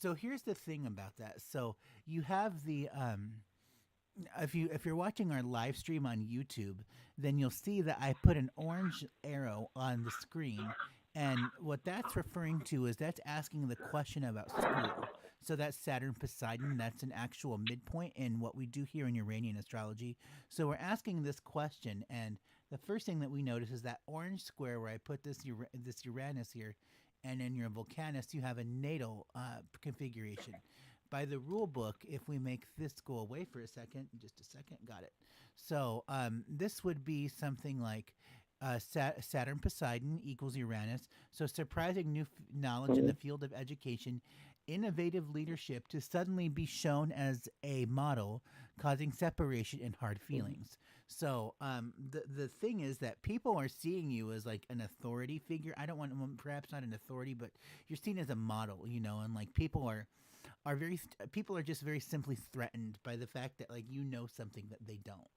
so here's the thing about that. So you have the if you're watching our live stream on YouTube, then you'll see that I put an orange arrow on the screen, and what that's referring to is that's asking the question about school. So that's Saturn Poseidon. That's an actual midpoint in what we do here in Uranian astrology. So we're asking this question, and the first thing that we notice is that orange square where I put this Uranus here, and in your Volcanus you have a natal configuration. By the rule book, if we make this go away for a second, just a second, got it. So this would be something like Saturn Poseidon equals Uranus. So surprising new knowledge in the field of education, innovative leadership to suddenly be shown as a model, causing separation and hard feelings. So the thing is that people are seeing you as like an authority figure. I don't want, well, perhaps not an authority, but you're seen as a model, and like people are just very simply threatened by the fact that like something that they don't.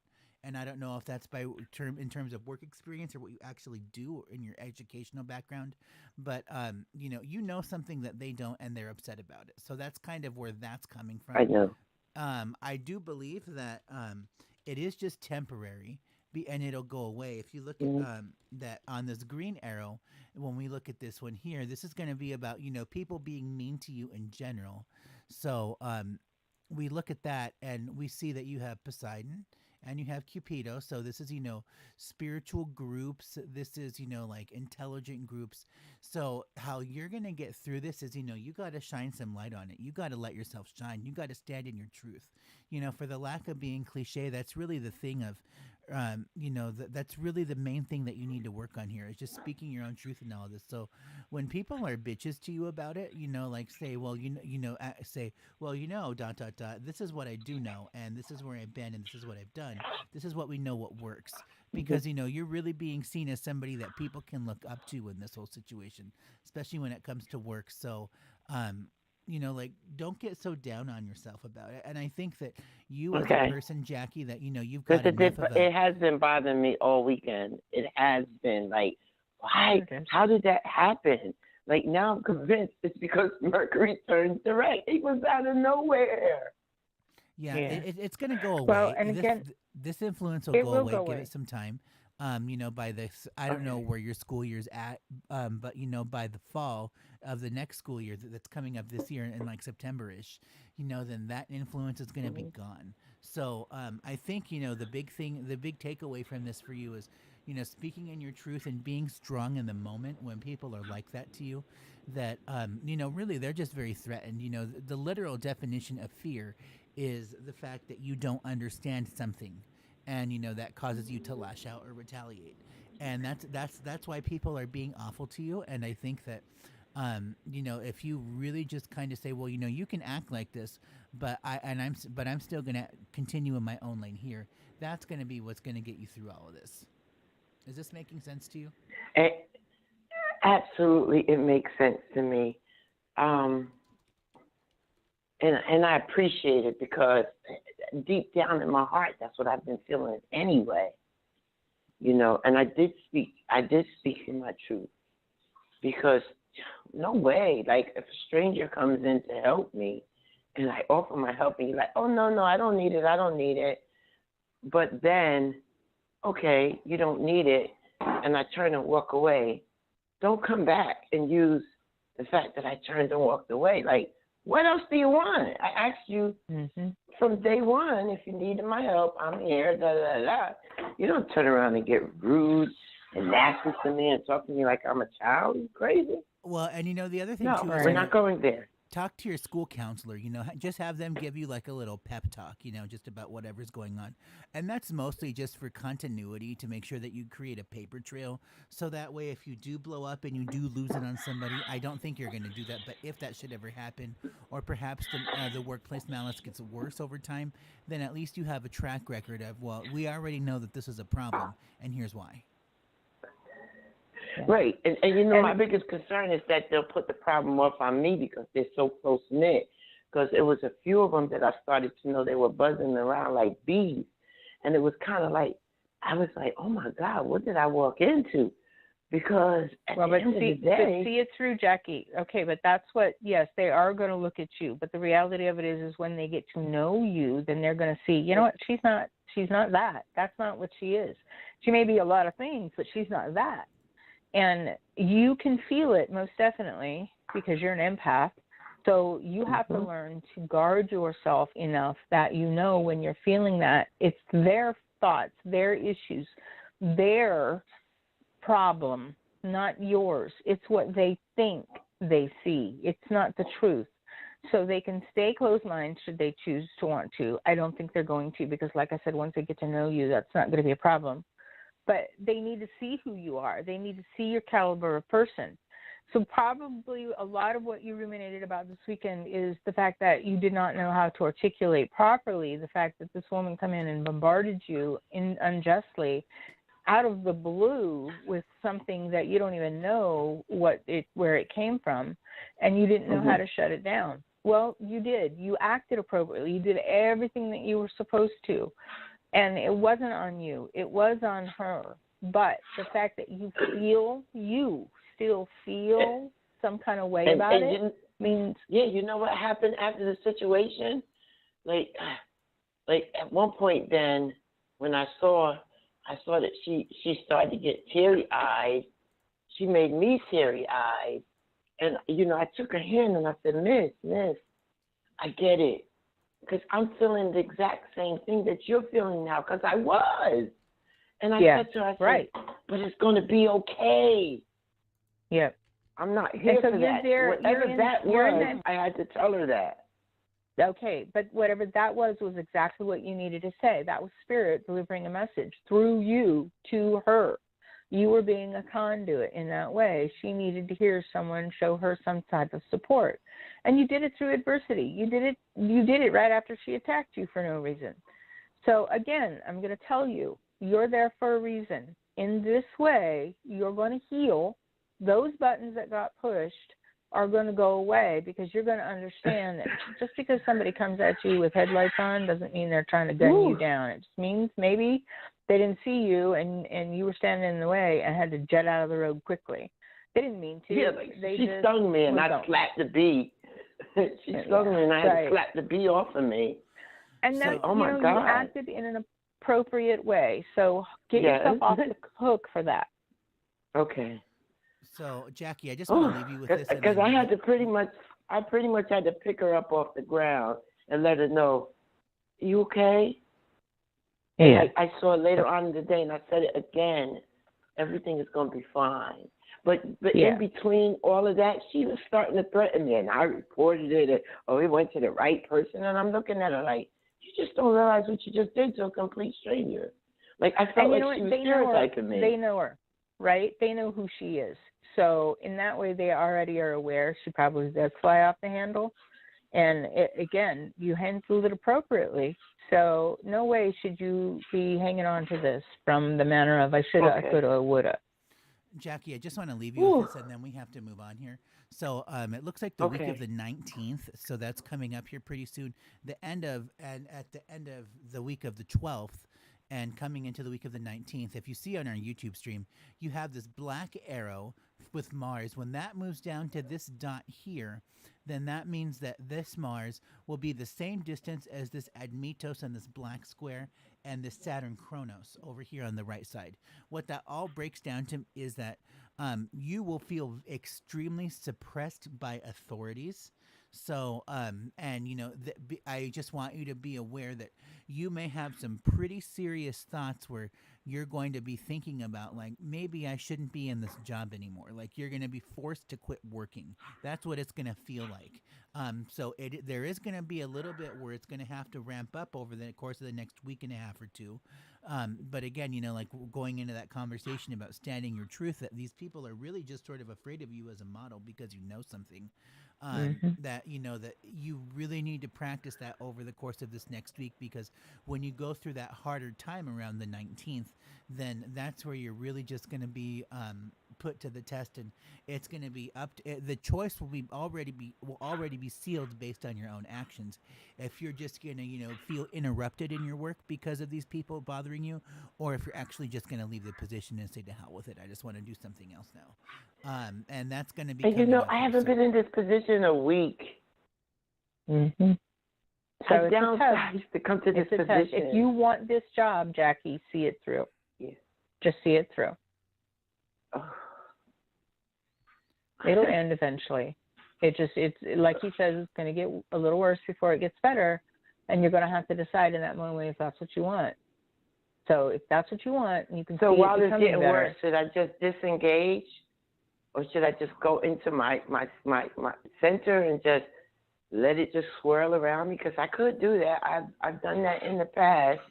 And I don't know if that's in terms of work experience or what you actually do in your educational background, but something that they don't, and they're upset about it. So that's kind of where that's coming I from. know. I do believe that it is just temporary, and it'll go away. If you look at Mm-hmm. that on this green arrow, when we look at this one here, this is going to be about people being mean to you in general. So we look at that and we see that you have Poseidon and you have Cupido. So this is spiritual groups. This is like intelligent groups. So how you're gonna get through this is you got to shine some light on it. You got to let yourself shine. You got to stand in your truth. For the lack of being cliche, that's really the thing of that's really the main thing that you need to work on here is just speaking your own truth in all of this. So when people are bitches to you about it, like say, well, say, well, dot dot dot. This is what I do know, and this is where I've been, and this is what I've done. This is what we know what works, because you're really being seen as somebody that people can look up to in this whole situation, especially when it comes to work. So, like don't get so down on yourself about it. And I think that you as a Okay. person, Jackie, that you've Because got enough of a it has been bothering me all weekend. It has been like, why? Okay. How did that happen? Like, now I'm convinced it's because Mercury turned direct. It was out of nowhere. yeah, Yeah. it's going to go Well, away. and again, This influence will it go will away. go Give away. it some time. By this, I don't know Okay. where your school year's at, but by the fall of the next school year that's coming up this year in like September-ish, then that influence is going to be Mm-hmm. gone. So I think the big takeaway from this for you is, speaking in your truth and being strong in the moment when people are like that to you, that really they're just very threatened. The literal definition of fear is the fact that you don't understand something, and that causes you to lash out or retaliate. And that's why people are being awful to you. And I think that if you really just kind of say, well, you can act like this, but I'm still gonna continue in my own lane here, that's gonna be what's gonna get you through all of this. Is this making sense to you? And absolutely, it makes sense to me. Um, and I appreciate it because deep down in my heart, that's what I've been feeling anyway. And I did speak in my truth, because no way, like, if a stranger comes in to help me and I offer my help and you're like, oh, no, I don't need it, but then okay, you don't need it, and I turn and walk away, don't come back and use the fact that I turned and walked away. Like, what else do you want? I asked you Mhm. from day one if you needed my help. I'm here. Da da da. You don't turn around and get rude and nasty to me and talk to me like I'm a child. You crazy? Well, and the other thing No, too is, we're Right. not going there. talk to your school counselor. Just have them give you like a little pep talk. Just about whatever's going on, and that's mostly just for continuity to make sure that you create a paper trail. So that way, if you do blow up and you do lose it on somebody, I don't think you're going to do that. But if that should ever happen, or perhaps the workplace malice gets worse over time, then at least you have a track record of, well, we already know that this is a problem, and here's why. Yeah. Right. And my And biggest concern is that they'll put the problem off on me because they're so close knit. Because it was a few of them that I started to know they were buzzing around like bees. And it was kind of like, I was like, oh my God, what did I walk into? Because at well, the but end of the see, but day, see it through, Jackie. Okay, but that's what. Yes, they are going to look at you. But the reality of it is when they get to know you, then they're going to see. You know what? She's not. She's not that. That's not what she is. She may be a lot of things, but she's not that. And you can feel it most definitely because you're an empath. So you have to hmm learn to guard yourself enough that you know when you're feeling that it's their thoughts, their issues, their problem, not yours. It's what they think they see. It's not the truth. So they can stay closed minded should they choose to want to. I don't think they're going to because, like I said, once they get to know you, that's not going to be a problem. But they need to see who you are. They need to see your caliber of person. So probably a lot of what you ruminated about this weekend is the fact that you did not know how to articulate properly the fact that this woman come in and bombarded you unjustly out of the blue with something that you don't even know where it came from, and you didn't know how hmm to shut it down. Well, you did. You acted appropriately. You did everything that you were supposed to. And it wasn't on you. It was on her. But the fact that you still feel some kind of way about and it means yeah, you know what happened after the situation? Like, like at one point, then when I saw that she started to get teary eyed. She made me teary eyed, and I took her hand and I said, Miss, I get it, because I'm feeling the exact same thing that you're feeling now, because I was. And I yeah, said to her, I said, right. but it's going to be okay. Yeah. I'm not And here so for you're that. there, Whatever that you're in was, that. I had to tell her that. Okay, but whatever that was exactly what you needed to say. That was spirit delivering a message through you to her. You were being a conduit in that way. She needed to hear someone show her some type of support. And you did it through adversity. You did it right after she attacked you for no reason. So again, I'm going to tell you, you're there for a reason. In this way, you're going to heal. Those buttons that got pushed are going to go away because you're going to understand that just because somebody comes at you with headlights on doesn't mean they're trying to gun you Woo. down. It just means maybe they didn't see you and you were standing in the way and had to jet out of the road quickly. They didn't mean to. Yeah, like They she just stung me and were I going. slapped the bee. She stung Yeah, me and I had to right. slap the bee off of me. And Like, that, So oh my you God. acted in an appropriate way. So get yourself Yes. off the hook for that. Okay. so Jackie, I just want to Oh, leave you with this, and because then I pretty much had to pick her up off the ground and let her know, you okay? And Yeah. I saw it later on in the day, and I said it again, everything is going to be fine. But in Yeah. between all of that, she was starting to threaten me, and I reported it. And, oh, it went to the right person, and I'm looking at her like, you just don't realize what you just did to a complete stranger. Like I felt And you like know she what? was They know her. stereotyping me. They know her, right? They know who she is. So in that way, they already are aware. She probably does fly off the handle. And again, you handled it appropriately. So no way should you be hanging on to this from the manner of I shoulda, I Okay. coulda, I woulda. Jackie, I just want to leave you with Whew. this, and then we have to move on here. So, it looks like the week of Okay. the 19th. So that's coming up here pretty soon. At the end of the week of the 12th, and coming into the week of the 19th. If you see on our YouTube stream, you have this black arrow with Mars. When that moves down to this dot here, then that means that this Mars will be the same distance as this Admetos and this black square, and the Saturn Chronos over here on the right side. What that all breaks down to is that you will feel extremely suppressed by authorities. So, and I just want you to be aware that you may have some pretty serious thoughts where you're going to be thinking about, like, maybe I shouldn't be in this job anymore. Like, you're going to be forced to quit working. That's what it's going to feel like. So there is going to be a little bit where it's going to have to ramp up over the course of the next week and a half or two. But again, like going into that conversation about standing your truth, that these people are really just sort of afraid of you as a model because you know something. That that you really need to practice that over the course of this next week, because when you go through that harder time around the 19th, then that's where you're really just going to be put to the test, and it's going to be the choice will already be sealed based on your own actions. If you're just going to feel interrupted in your work because of these people bothering you, or if you're actually just going to leave the position and say, to hell with it, I just want to do something else now. And that's going to be. And I haven't been in this position a week. Mm-hmm. So I downsized to come to this position. If you want this job, Jackie, see it through. Yeah. Just see it through. Oh. It'll end eventually. It's like he says, it's going to get a little worse before it gets better, and you're going to have to decide in that moment if that's what you want. So if that's what you want, you can. So while it's getting worse, should I just disengage, or should I just go into my center and just let it just swirl around me? Because I could do that. I've done that in the past.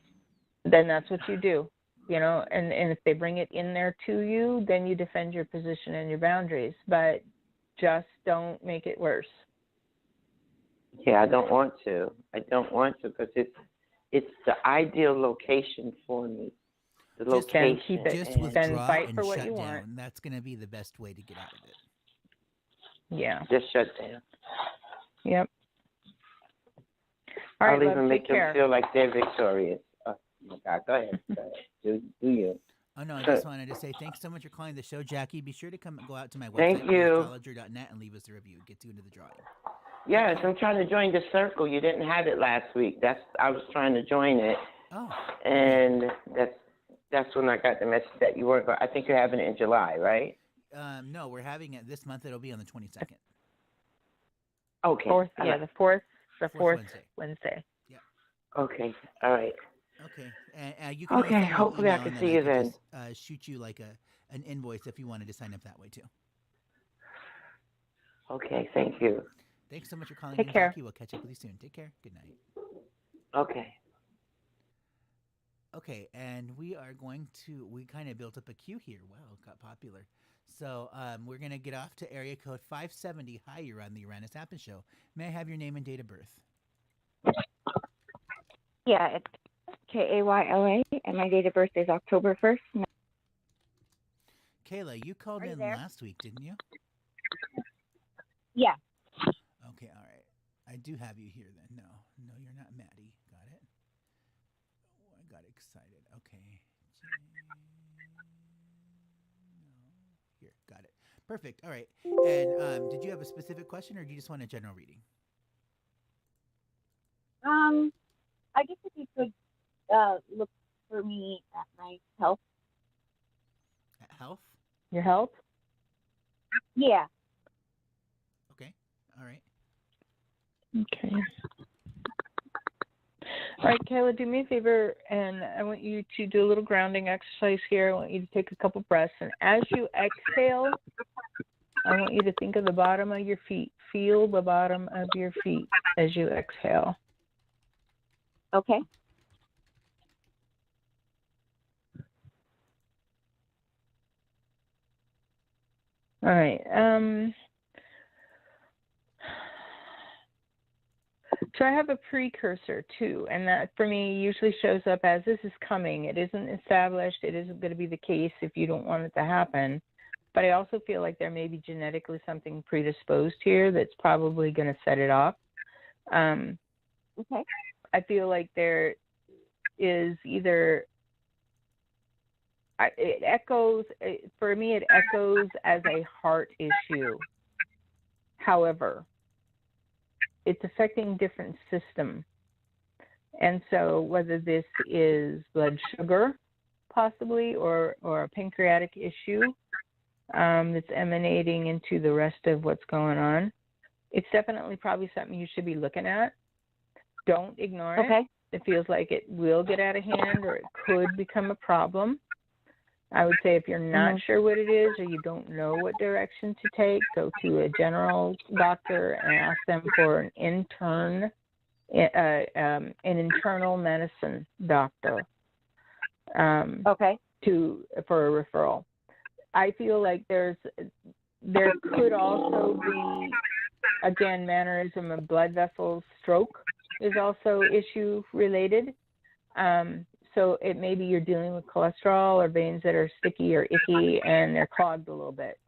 Then that's what you do. And if they bring it in there to you, then you defend your position and your boundaries, but just don't make it worse. Yeah, I don't want to because it's the ideal location for me. The location. Keep it. Just withdraw then fight and for what shut you down. want. That's going to be the best way to get out of it. Yeah. Just shut down. Yep. All right, I'll even love, make them feel like they're victorious. Oh my God, go ahead. Do you? Oh, no, I just wanted to say thanks so much for calling the show, Jackie. Be sure to go out to my Thank website, you. astrologer.net, and leave us a review. It gets you into the drawing. Yes, I'm trying to join the circle. You didn't have it last week. I was trying to join it. Oh. And that's when I got the message that you weren't. I think you're having it in July, right? No, we're having it this month. It'll be on the 22nd. Okay. The fourth Wednesday. Yeah. Okay. All right. Okay. And you can okay. Hopefully, I can see you then. Just, shoot you like an invoice if you wanted to sign up that way too. Okay. Thank you. Thanks so much for calling. Take care. Jackie. We'll catch up with you soon. Take care. Good night. Okay. Okay, and we kind of built up a queue here. Wow, it got popular. So we're going to get off to area code 570. Hi, you're on the Uranus Happen Show. May I have your name and date of birth? Yeah, it's Kayla, and my date of birth is October 1st. Kayla, you called in last week, didn't you? Yeah. Okay, all right. I do have you here then. No, you're not Maddie. Got it? Oh, I got excited. Okay. Here, got it. Perfect. All right. And did you have a specific question, or do you just want a general reading? I guess if you could look for me at my health. At health? Your health? Yeah. Okay. All right. Okay. All right, Kayla, do me a favor, and I want you to do a little grounding exercise here. I want you to take a couple breaths, and as you exhale, I want you to think of the bottom of your feet. Feel the bottom of your feet as you exhale. Okay. All right. So I have a precursor too, and that for me usually shows up as this is coming. It isn't established. It isn't going to be the case if you don't want it to happen. But I also feel like there may be genetically something predisposed here that's probably going to set it off. Okay. I feel like there is either it echoes as a heart issue. However, it's affecting different systems. And so whether this is blood sugar possibly or a pancreatic issue that's emanating into the rest of what's going on, it's definitely probably something you should be looking at. Don't ignore it. Okay. It feels like it will get out of hand or it could become a problem. I would say if you're not sure what it is or you don't know what direction to take, go to a general doctor and ask them for an internal medicine doctor Okay. for a referral. I feel like there could also be, again, mannerism of blood vessels. Stroke is also issue related. So it maybe you're dealing with cholesterol or veins that are sticky or icky and they're clogged a little bit.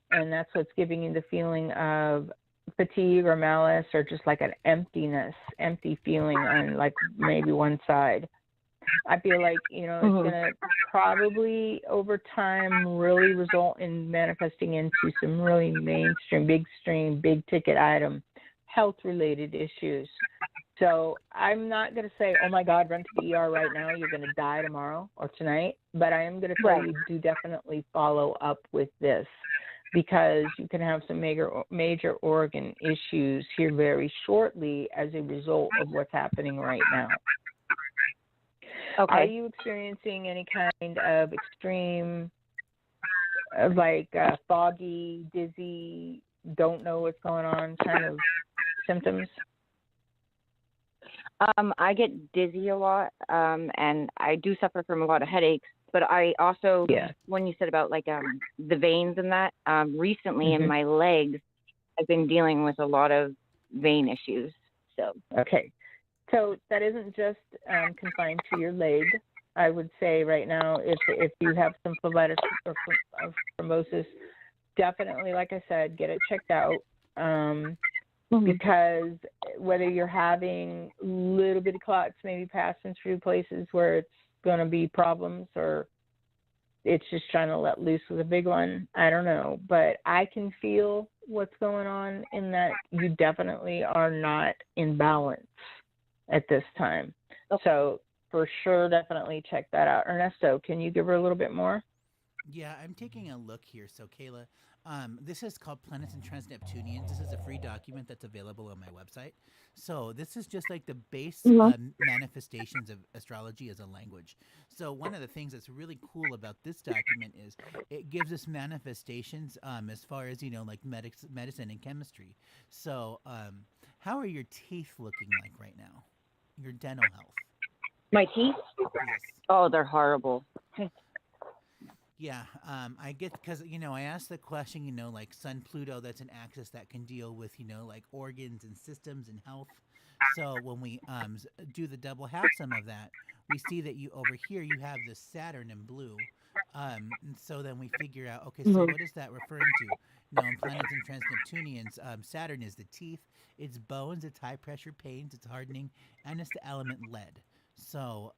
And that's what's giving you the feeling of fatigue or malaise or just like an empty feeling on like maybe one side. I feel like, it's going to probably over time really result in manifesting into some really mainstream, big ticket item health related issues. So I'm not going to say, oh my God, run to the ER right now, you're going to die tomorrow or tonight. But I am going to tell you to definitely follow up with this because you can have some major organ issues here very shortly as a result of what's happening right now. Okay. Are you experiencing any kind of extreme, foggy, dizzy, don't know what's going on kind of symptoms? I get dizzy a lot, and I do suffer from a lot of headaches. But I also, when you said about the veins and that, recently in my legs, I've been dealing with a lot of vein issues. So okay, so that isn't just confined to your leg. I would say right now, if you have some phlebitis or thrombosis, definitely, like I said, get it checked out. Because whether you're having little bitty clots maybe passing through places where it's going to be problems or it's just trying to let loose with a big one, I don't know. But I can feel what's going on in that you definitely are not in balance at this time. Okay. So for sure, definitely check that out. Ernesto, can you give her a little bit more? Yeah, I'm taking a look here. So, Kayla, this is called Planets and Trans-Neptunians. This is a free document that's available on my website. So this is just like the base manifestations of astrology as a language. So one of the things that's really cool about this document is it gives us manifestations as far as, like medicine and chemistry. So how are your teeth looking like right now? Your dental health? My teeth? Yes. Oh, they're horrible. Yeah, I get because I asked the question. Like Sun Pluto, that's an axis that can deal with like organs and systems and health. So when we do the double half sum of that, we see that you over here you have the Saturn in blue. And so then we figure out, okay, so what is that referring to? In Planets and Trans-Neptunians, Saturn is the teeth, it's bones, it's high pressure pains, it's hardening, and it's the element lead. So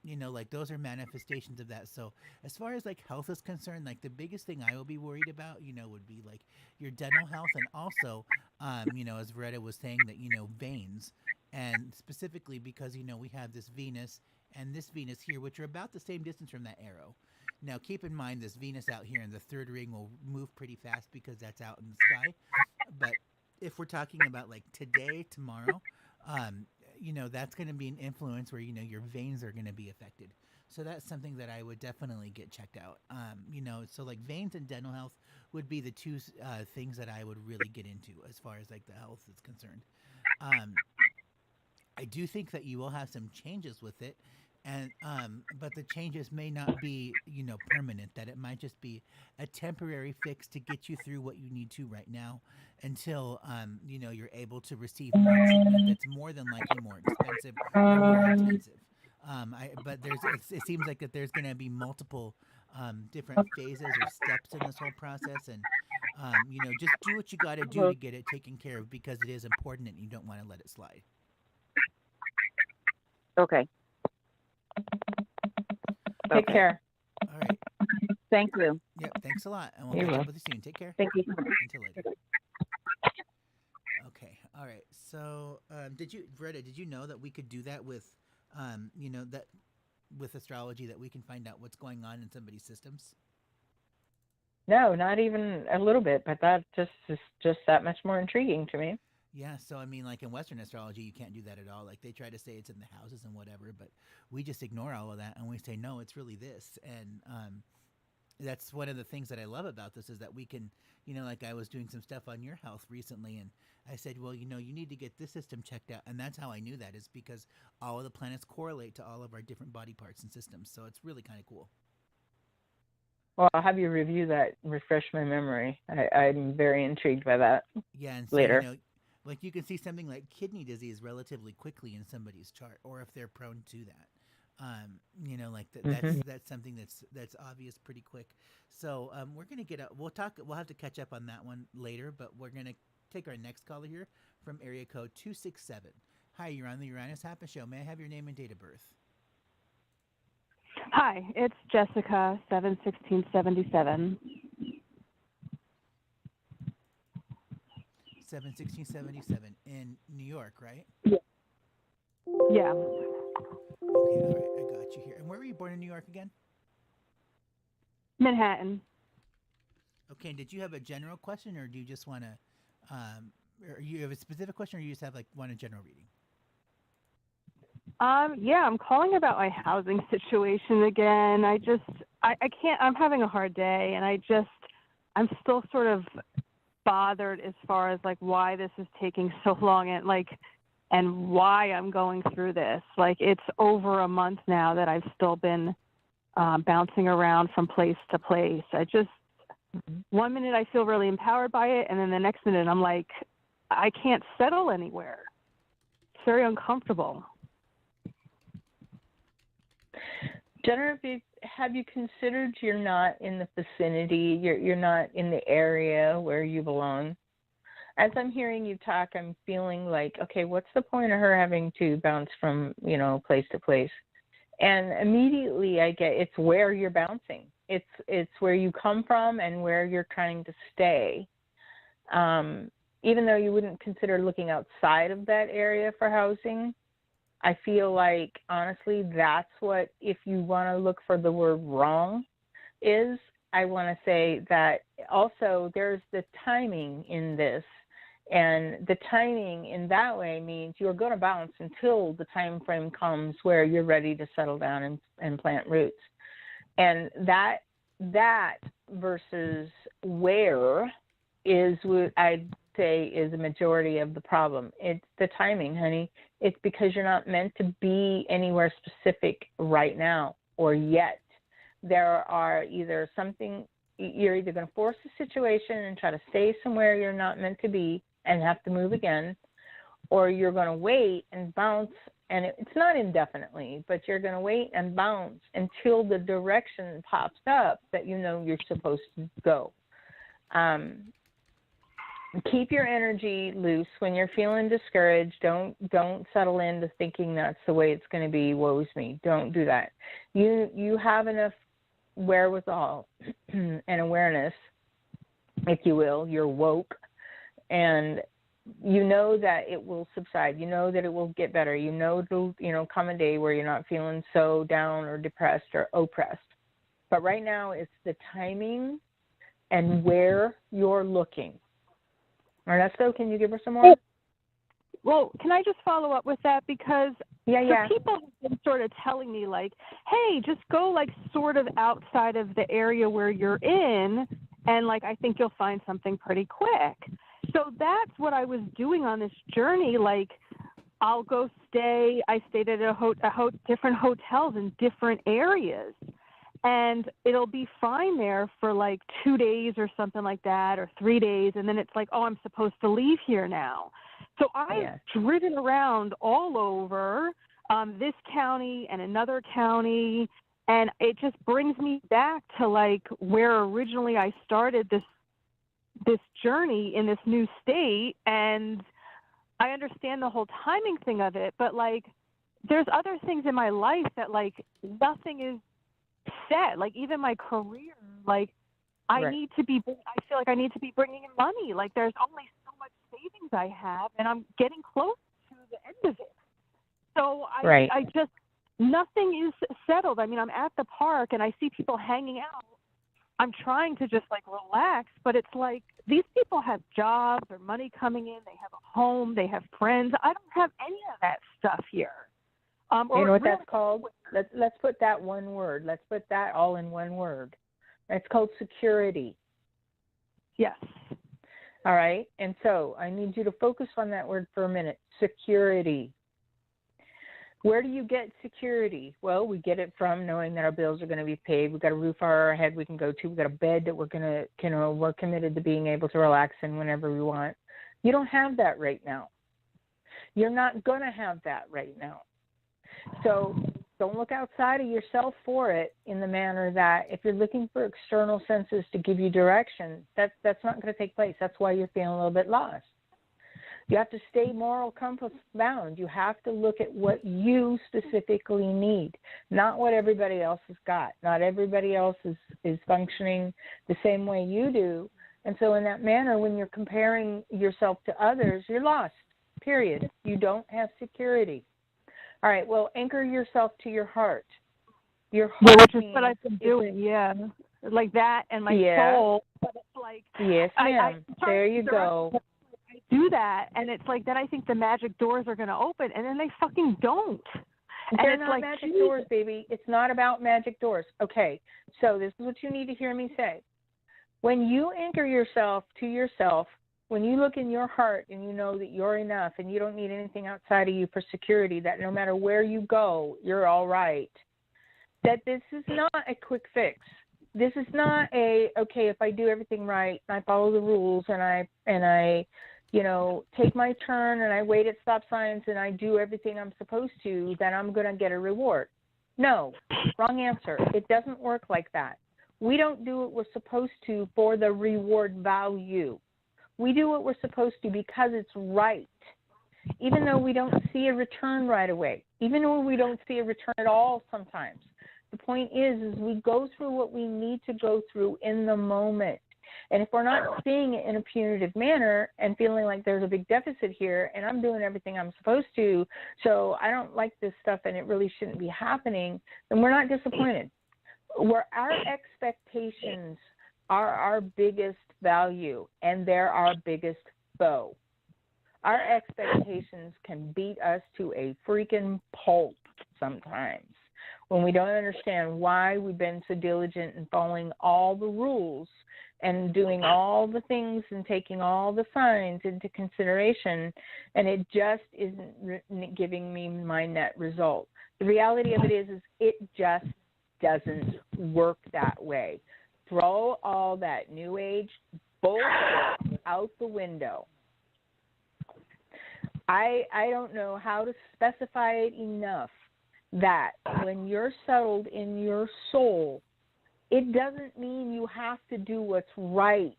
like those are manifestations of that. So as far as like health is concerned, like the biggest thing I will be worried about, would be like your dental health and also, as Veretta was saying that, veins, and specifically because, we have this Venus and this Venus here, which are about the same distance from that arrow. Now, keep in mind this Venus out here in the third ring will move pretty fast because that's out in the sky. But if we're talking about like today, tomorrow, that's going to be an influence where, your veins are going to be affected. So that's something that I would definitely get checked out. So like veins and dental health would be the two things that I would really get into as far as like the health is concerned. I do think that you will have some changes with it. And but the changes may not be permanent, that it might just be a temporary fix to get you through what you need to right now until you're able to receive more treatment that's more than likely more expensive or more intensive. But it seems like that there's going to be multiple different phases or steps in this whole process, and just do what you got to do to get it taken care of because it is important and you don't want to let it slide. Okay. Take care. All right. Thank you. Yep. Thanks a lot. And we'll catch up with you soon. Take care. Thank you. Until later. Okay. All right. So, Verda, did you know that we could do that with, that with astrology, that we can find out what's going on in somebody's systems? No, not even a little bit, but that just is just that much more intriguing to me. Yeah. So, I mean, like in Western astrology, you can't do that at all. Like they try to say it's in the houses and whatever, but we just ignore all of that and we say, no, it's really this. And, that's one of the things that I love about this is that we can, like I was doing some stuff on your health recently and I said, well, you need to get this system checked out. And that's how I knew that is because all of the planets correlate to all of our different body parts and systems. So it's really kind of cool. Well, I'll have you review that, refresh my memory. I'm very intrigued by that Yeah. And so, later. like you can see something like kidney disease relatively quickly in somebody's chart or if they're prone to that. Like that's something that's obvious pretty quick. So we're gonna we'll have to catch up on that one later, but we're gonna take our next caller here from area code 267. Hi, you're on the Uranus Happen Show. May I have your name and date of birth? Hi, it's Jessica, 7/16/77. 7/16/77 in New York, right? Yeah. Okay, all right, I got you here. And where were you born in New York again? Manhattan. Okay, and did you have a general question, or do you just want to, or you have a specific question, or you just have want a general reading? Yeah, I'm calling about my housing situation again. I can't, I'm having a hard day and I'm still sort of bothered as far as why this is taking so long and why I'm going through this. It's over a month now that I've still been bouncing around from place to place. One minute I feel really empowered by it, and then the next minute I'm like, I can't settle anywhere. It's very uncomfortable. Jennifer, have you considered you're not in the vicinity, you're not in the area where you belong? As I'm hearing you talk, I'm feeling like, okay, what's the point of her having to bounce from, place to place? And immediately I get it's where you're bouncing. It's where you come from and where you're trying to stay. Even though you wouldn't consider looking outside of that area for housing, I feel like, honestly, that's what, if you want to look for the word wrong, is. I want to say that also there's the timing in this. And the timing in that way means you're going to bounce until the time frame comes where you're ready to settle down and plant roots. And that versus where is what I'd say is a majority of the problem. It's the timing, honey. It's because you're not meant to be anywhere specific right now or yet. There are you're either going to force the situation and try to stay somewhere you're not meant to be and have to move again, or you're going to wait and bounce, and it's not indefinitely, but you're going to wait and bounce until the direction pops up that you're supposed to go. Keep your energy loose when you're feeling discouraged. Don't settle into thinking that's the way it's going to be. Woe's me. Don't do that. You have enough wherewithal and awareness, if you will. You're woke, and you know that it will subside. You know that it will get better. You know it'll come a day where you're not feeling so down or depressed or oppressed. But right now, it's the timing and where you're looking. Ernesto, can you give her some more? Well, can I just follow up with that? Because people have been sort of telling me, hey, just go, sort of outside of the area where you're in, and, I think you'll find something pretty quick. So that's what I was doing on this journey. I'll go stay. I stayed at different hotels in different areas. And it'll be fine there for 2 days or something like that, or 3 days. And then it's oh, I'm supposed to leave here now. So I've driven around all over this county and another county. And it just brings me back to where originally I started this journey in this new state. And I understand the whole timing thing of it, but there's other things in my life that nothing is set. Even my career, I feel like I need to be bringing in money. There's only so much space savings I have, and I'm getting close to the end of it. So I just, nothing is settled. I mean, I'm at the park and I see people hanging out. I'm trying to just like relax, but it's like these people have jobs or money coming in. They have a home. They have friends. I don't have any of that stuff here. You know what that's called? Let's put that one word. Let's put that all in one word. It's called security. Yes. All right. And so I need you to focus on that word for a minute. Security. Where do you get security? Well, we get it from knowing that our bills are going to be paid. We've got a roof over our head we can go to. We've got a bed that we're going to, we're committed to being able to relax in whenever we want. You don't have that right now. You're not going to have that right now. So don't look outside of yourself for it in the manner that if you're looking for external senses to give you direction, that's not going to take place. That's why you're feeling a little bit lost. You have to stay moral compass bound. You have to look at what you specifically need, not what everybody else has got. Not everybody else is functioning the same way you do. And so in that manner, when you're comparing yourself to others, you're lost, period. You don't have security. All right, well, anchor yourself to your heart. Your heart which is what I've been doing, like that and my soul. But it's like, yes, ma'am. There you go. I do that, and it's like then I think the magic doors are going to open, and then they fucking don't. They're and not like, magic doors, baby. It's not about magic doors. Okay, so this is what you need to hear me say. When you anchor yourself to yourself, when you look in your heart and you know that you're enough and you don't need anything outside of you for security, that no matter where you go, you're all right, that this is not a quick fix. This is not okay, if I do everything right and I follow the rules and I take my turn and I wait at stop signs and I do everything I'm supposed to, then I'm going to get a reward. No, wrong answer. It doesn't work like that. We don't do what we're supposed to for the reward value. We do what we're supposed to because it's right, even though we don't see a return right away, even though we don't see a return at all sometimes. The point is we go through what we need to go through in the moment. And if we're not seeing it in a punitive manner and feeling like there's a big deficit here and I'm doing everything I'm supposed to, so I don't like this stuff and it really shouldn't be happening, then we're not disappointed. Where our expectations are our biggest value and they're our biggest foe. Our expectations can beat us to a freaking pulp sometimes when we don't understand why we've been so diligent in following all the rules and doing all the things and taking all the signs into consideration, and it just isn't giving me my net result. The reality of it is it just doesn't work that way. Throw all that new age bullshit out the window. I don't know how to specify it enough that when you're settled in your soul, it doesn't mean you have to do what's right.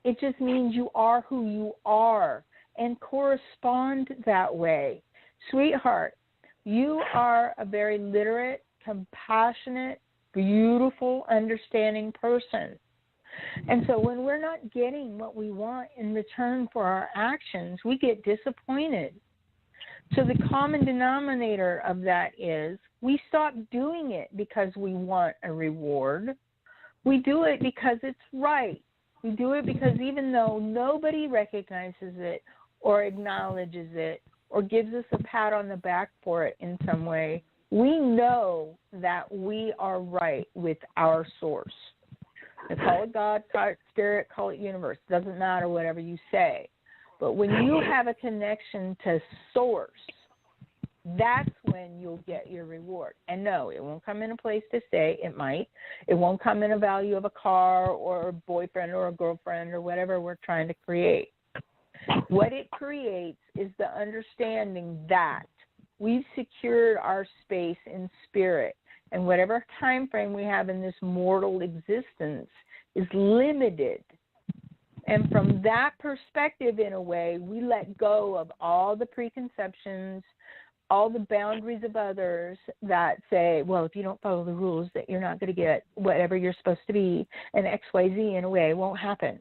It just means you are who you are and correspond that way. Sweetheart, you are a very literate, compassionate, beautiful, understanding person. And so when we're not getting what we want in return for our actions, we get disappointed. So the common denominator of that is we stop doing it because we want a reward. We do it because it's right. We do it because even though nobody recognizes it or acknowledges it or gives us a pat on the back for it in some way, we know that we are right with our source. Call it God, call it spirit, call it universe. Doesn't matter whatever you say. But when you have a connection to source, that's when you'll get your reward. And no, it won't come in a place to stay. It might. It won't come in a value of a car or a boyfriend or a girlfriend or whatever we're trying to create. What it creates is the understanding that we've secured our space in spirit. And whatever time frame we have in this mortal existence is limited. And from that perspective, in a way, we let go of all the preconceptions, all the boundaries of others that say, well, if you don't follow the rules, that you're not going to get whatever you're supposed to be, and XYZ in a way won't happen.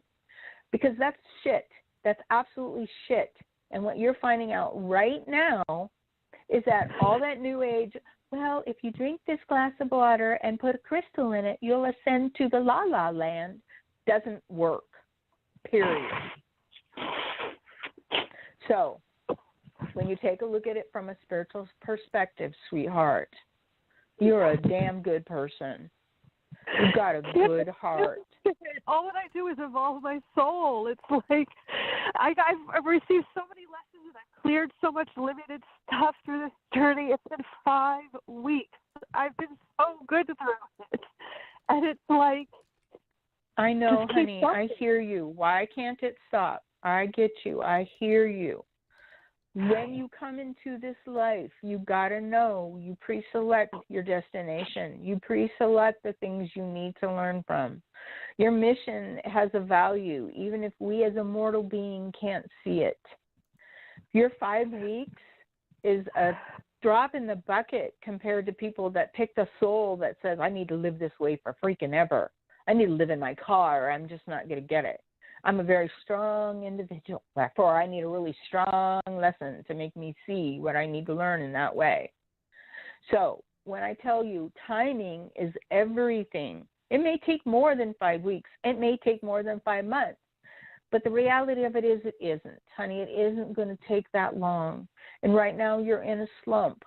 Because that's shit. That's absolutely shit. And what you're finding out right now is that all that new age, well, if you drink this glass of water and put a crystal in it, you'll ascend to the la la land, doesn't work. Period. So, when you take a look at it from a spiritual perspective, sweetheart, you're a damn good person. You've got a good heart. All that I do is evolve my soul. It's like I've received so many lessons and I've cleared so much limited stuff through this journey. It's been 5 weeks. I've been so good through it. And it's like, I know, honey. I hear you. Why can't it stop? I get you. I hear you. When you come into this life, you got to know you pre-select your destination. You pre-select the things you need to learn from. Your mission has a value, even if we as a mortal being can't see it. Your 5 weeks is a drop in the bucket compared to people that pick the soul that says, I need to live this way for freaking ever. I need to live in my car, or I'm just not going to get it. I'm a very strong individual. Therefore, I need a really strong lesson to make me see what I need to learn in that way. So when I tell you timing is everything, it may take more than 5 weeks. It may take more than 5 months. But the reality of it is it isn't. Honey, it isn't going to take that long. And right now you're in a slump.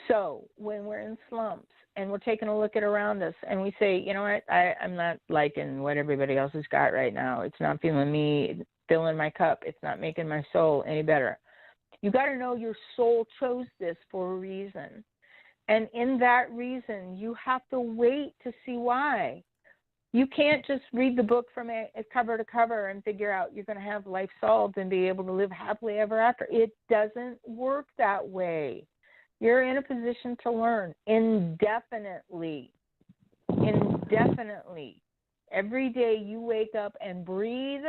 So when we're in slumps, and we're taking a look at around us, and we say, you know what, I'm not liking what everybody else has got right now. It's not filling my cup. It's not making my soul any better. You got to know your soul chose this for a reason. And in that reason, you have to wait to see why. You can't just read the book from cover to cover and figure out you're going to have life solved and be able to live happily ever after. It doesn't work that way. You're in a position to learn indefinitely. Indefinitely. Every day you wake up and breathe,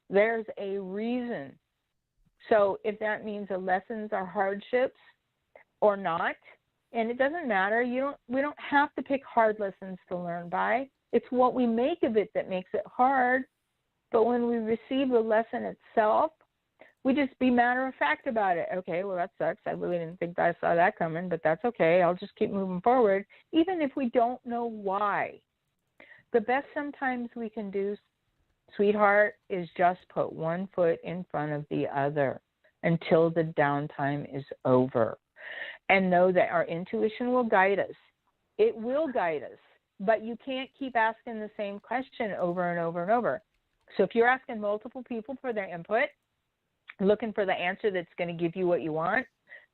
there's a reason. So if that means the lessons are hardships or not, and it doesn't matter, we don't have to pick hard lessons to learn by. It's what we make of it that makes it hard. But when we receive the lesson itself, we just be matter of fact about it. Okay, well, that sucks. I really didn't think I saw that coming, but that's okay. I'll just keep moving forward, even if we don't know why. The best sometimes we can do, sweetheart, is just put one foot in front of the other until the downtime is over. And know that our intuition will guide us. It will guide us, but you can't keep asking the same question over and over and over. So if you're asking multiple people for their input, looking for the answer that's going to give you what you want,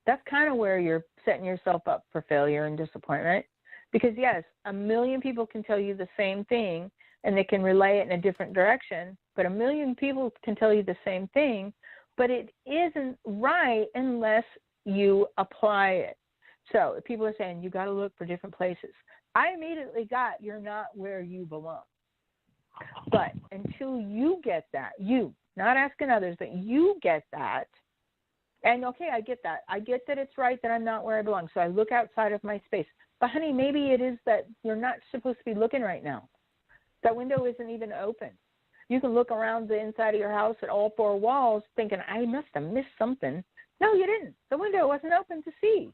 that's kind of where you're setting yourself up for failure and disappointment. Because, yes, a million people can tell you the same thing, and they can relay it in a different direction, but a million people can tell you the same thing, but it isn't right unless you apply it. So if people are saying, you got to look for different places, I immediately got, you're not where you belong. But until you get that, you, not asking others, but you get that. And okay, I get that. I get that it's right that I'm not where I belong. So I look outside of my space. But honey, maybe it is that you're not supposed to be looking right now. That window isn't even open. You can look around the inside of your house at all 4 walls thinking, I must have missed something. No, you didn't. The window wasn't open to see.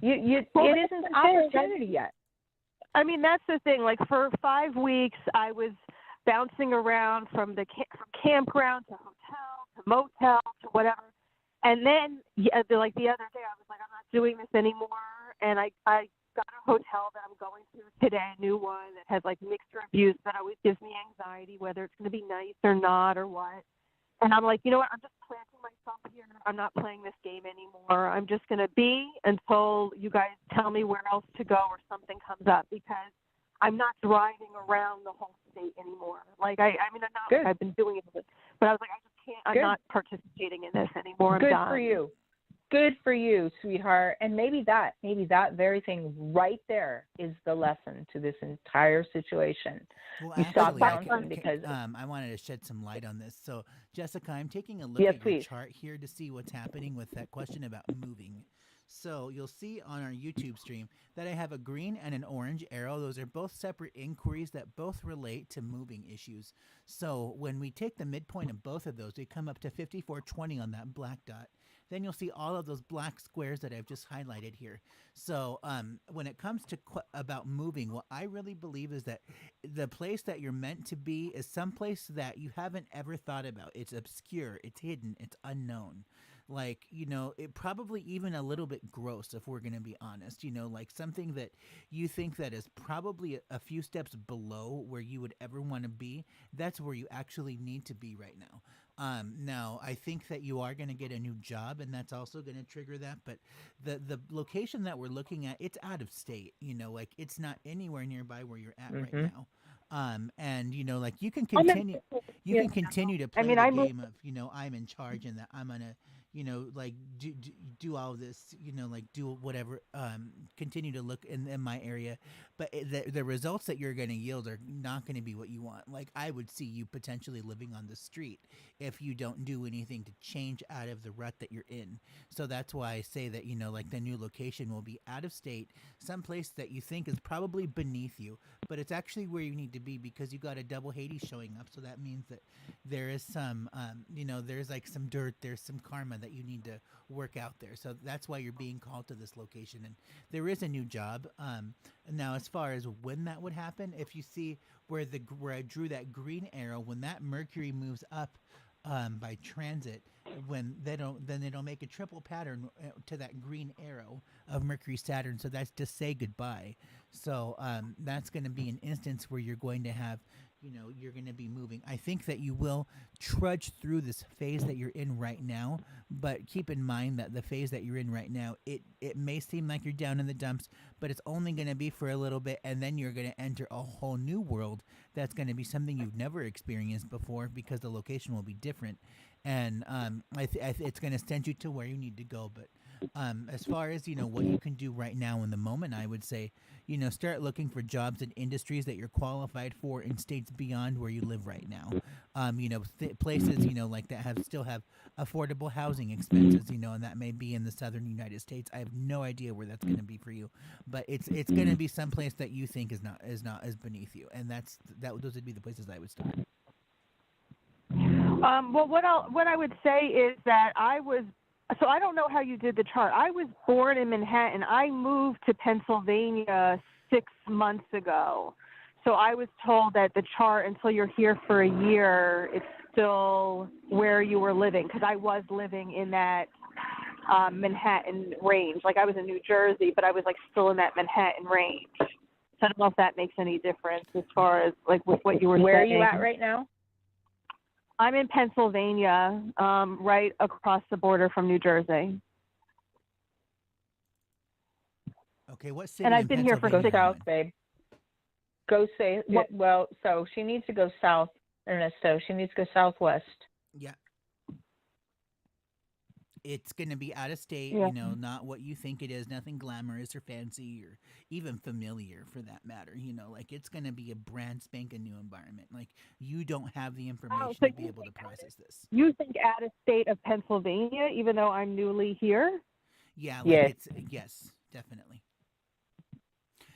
It isn't an opportunity yet. I mean, that's the thing. Like for 5 weeks, I was bouncing around from campground to hotel to motel to whatever. And then, the other day, I was like, I'm not doing this anymore. And I got a hotel that I'm going to today, a new one that has like mixed reviews that always gives me anxiety, whether it's going to be nice or not or what. And I'm like, you know what? I'm just planting myself here. I'm not playing this game anymore. I'm just going to be until you guys tell me where else to go or something comes up, because I'm not driving around the whole state anymore. Like, I'm not like I've been doing it, but I was like, I just can't, I'm not participating in this anymore. Good I'm done. for you. Good for you, sweetheart. And maybe that very thing right there is the lesson to this entire situation. Well, you actually, stop bouncing because I wanted to shed some light on this. So, Jessica, I'm taking a look Yes, at please. your chart here to see what's happening with that question about moving. So you'll see on our YouTube stream that I have a green and an orange arrow. Those are both separate inquiries that both relate to moving issues. So when we take the midpoint of both of those, we come up to 5420 on that black dot. Then you'll see all of those black squares that I've just highlighted here. So when it comes to about moving, what I really believe is that the place that you're meant to be is someplace that you haven't ever thought about. It's obscure, it's hidden, it's unknown. Like, it probably even a little bit gross, if we're going to be honest, like something that you think that is probably a few steps below where you would ever want to be. That's where you actually need to be right now. Now, I think that you are going to get a new job, and that's also going to trigger that. But the location that we're looking at, it's out of state. Like it's not anywhere nearby where you're at right now. And like you can continue, can continue to play the game of I'm in charge and that I'm gonna like do all this, like do whatever, continue to look in my area, but the results that you're going to yield are not going to be what you want. Like I would see you potentially living on the street if you don't do anything to change out of the rut that you're in. So that's why I say that like the new location will be out of state, someplace that you think is probably beneath you, but it's actually where you need to be because you got a double Hades showing up. So that means that there is some there's like some dirt, there's some karma that you need to work out there. So that's why you're being called to this location, and there is a new job. Now as far as when that would happen, if you see where I drew that green arrow, when that Mercury moves up by transit, then it'll make a triple pattern to that green arrow of Mercury Saturn. So that's to say goodbye. So that's going to be an instance where you're going to have, you're going to be moving. I think that you will trudge through this phase that you're in right now, but keep in mind that the phase that you're in right now, it may seem like you're down in the dumps, but it's only going to be for a little bit, and then you're going to enter a whole new world that's going to be something you've never experienced before because the location will be different, and it's going to send you to where you need to go. But as far as what you can do right now in the moment, I would say start looking for jobs in industries that you're qualified for in states beyond where you live right now. Places like that still have affordable housing expenses, and that may be in the southern United States. I have no idea where that's going to be for you, but it's going to be someplace that you think is not as beneath you, and those would be the places I would start. Well, what I would say is that so I don't know how you did the chart. I was born in Manhattan. I moved to Pennsylvania 6 months ago. So I was told that the chart, until you're here for a year, it's still where you were living, because I was living in that Manhattan range. Like I was in New Jersey, but I was like still in that Manhattan range. So I don't know if that makes any difference as far as like with what you were saying. Where are you at right now? I'm in Pennsylvania, right across the border from New Jersey. Okay, what city? And I've been here for go south, babe. Go say well. So she needs to go south, Ernesto. She needs to go southwest. Yeah. It's going to be out of state, not what you think it is, nothing glamorous or fancy or even familiar for that matter. Like it's going to be a brand spanking new environment. Like you don't have the information to be able to process this. You think out of state of Pennsylvania, even though I'm newly here? Yeah, yes, definitely.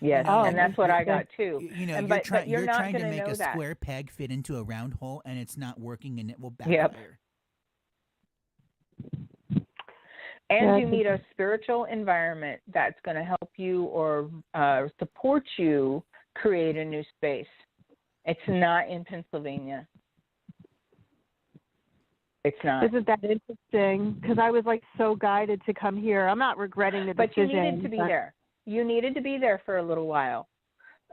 Yes, and that's what I got too. You're trying to make a square peg fit into a round hole, and it's not working, and it will backfire. Yep. And you need a spiritual environment that's going to help you or support you create a new space. It's not in Pennsylvania. It's not. Isn't that interesting? Because I was like so guided to come here. I'm not regretting the decision. But you needed to be there. You needed to be there for a little while.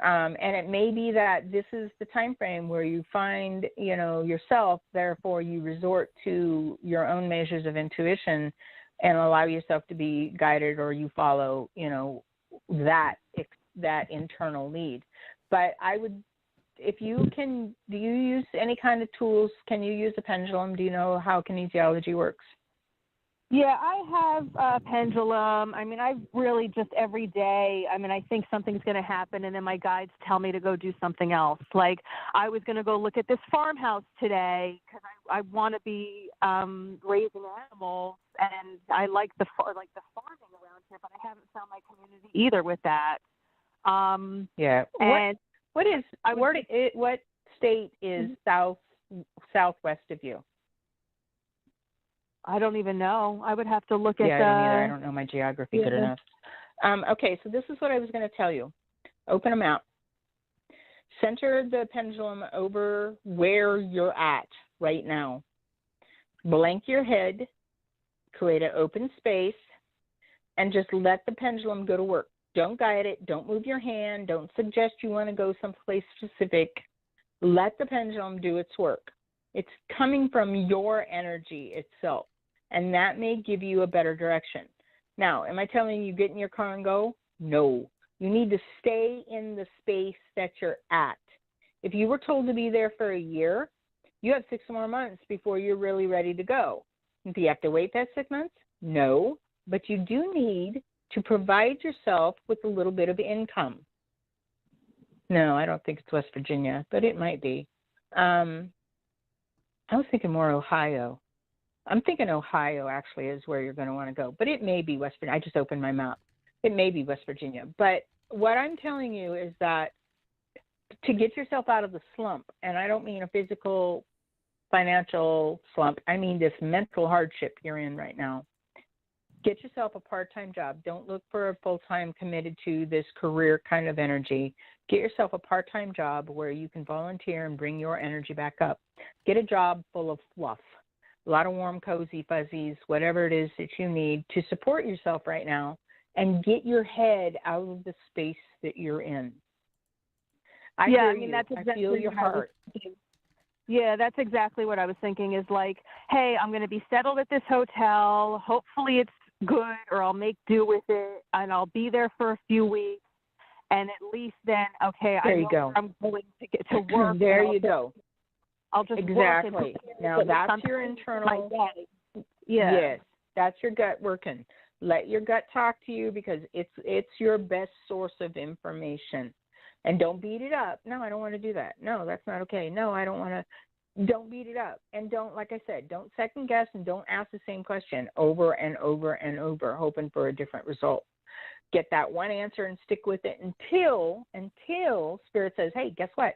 And it may be that this is the time frame where you find, yourself, therefore you resort to your own measures of intuition and allow yourself to be guided, or you follow, that internal lead. But I would, if you can, do you use any kind of tools? Can you use a pendulum? Do you know how kinesiology works? Yeah, I have a pendulum. I mean, I really just every day, I think something's going to happen, and then my guides tell me to go do something else. Like, I was going to go look at this farmhouse today because I want to be raising animals, and I like the farming around tell my community either with that. Yeah. And What state is southwest of you? I don't even know. I would have to look at I don't either. I don't know my geography good enough. Okay, so this is what I was going to tell you. Open a map. Center the pendulum over where you're at right now. Blank your head, create an open space, and just let the pendulum go to work. Don't guide it. Don't move your hand. Don't suggest you want to go someplace specific. Let the pendulum do its work. It's coming from your energy itself, and that may give you a better direction. Now, am I telling you get in your car and go? No. You need to stay in the space that you're at. If you were told to be there for a year, you have 6 more months before you're really ready to go. Do you have to wait that 6 months? No, but you do need to provide yourself with a little bit of income. No, I don't think it's West Virginia, but it might be. I was thinking more Ohio. I'm thinking Ohio actually is where you're going to want to go, but it may be West Virginia. I just opened my map. It may be West Virginia. But what I'm telling you is that to get yourself out of the slump, and I don't mean a physical, financial slump, I mean this mental hardship you're in right now. Get yourself a part-time job. Don't look for a full-time committed to this career kind of energy. Get yourself a part-time job where you can volunteer and bring your energy back up. Get a job full of fluff, a lot of warm, cozy fuzzies, whatever it is that you need to support yourself right now, and get your head out of the space that you're in. I feel your heart. Yeah, that's exactly what I was thinking is like, hey, I'm going to be settled at this hotel. Hopefully it's good, or I'll make do with it, and I'll be there for a few weeks. And at least then, okay, I know where I'm going to get to work. There you go. I'll just exactly. work. Now that's your internal. Yes, that's your gut working. Let your gut talk to you because it's your best source of information. And don't beat it up. No, I don't want to do that. No, that's not okay. No, I don't want to. Don't beat it up. And don't, like I said, don't second guess and don't ask the same question over and over and over, hoping for a different result. Get that one answer and stick with it until Spirit says, hey, guess what?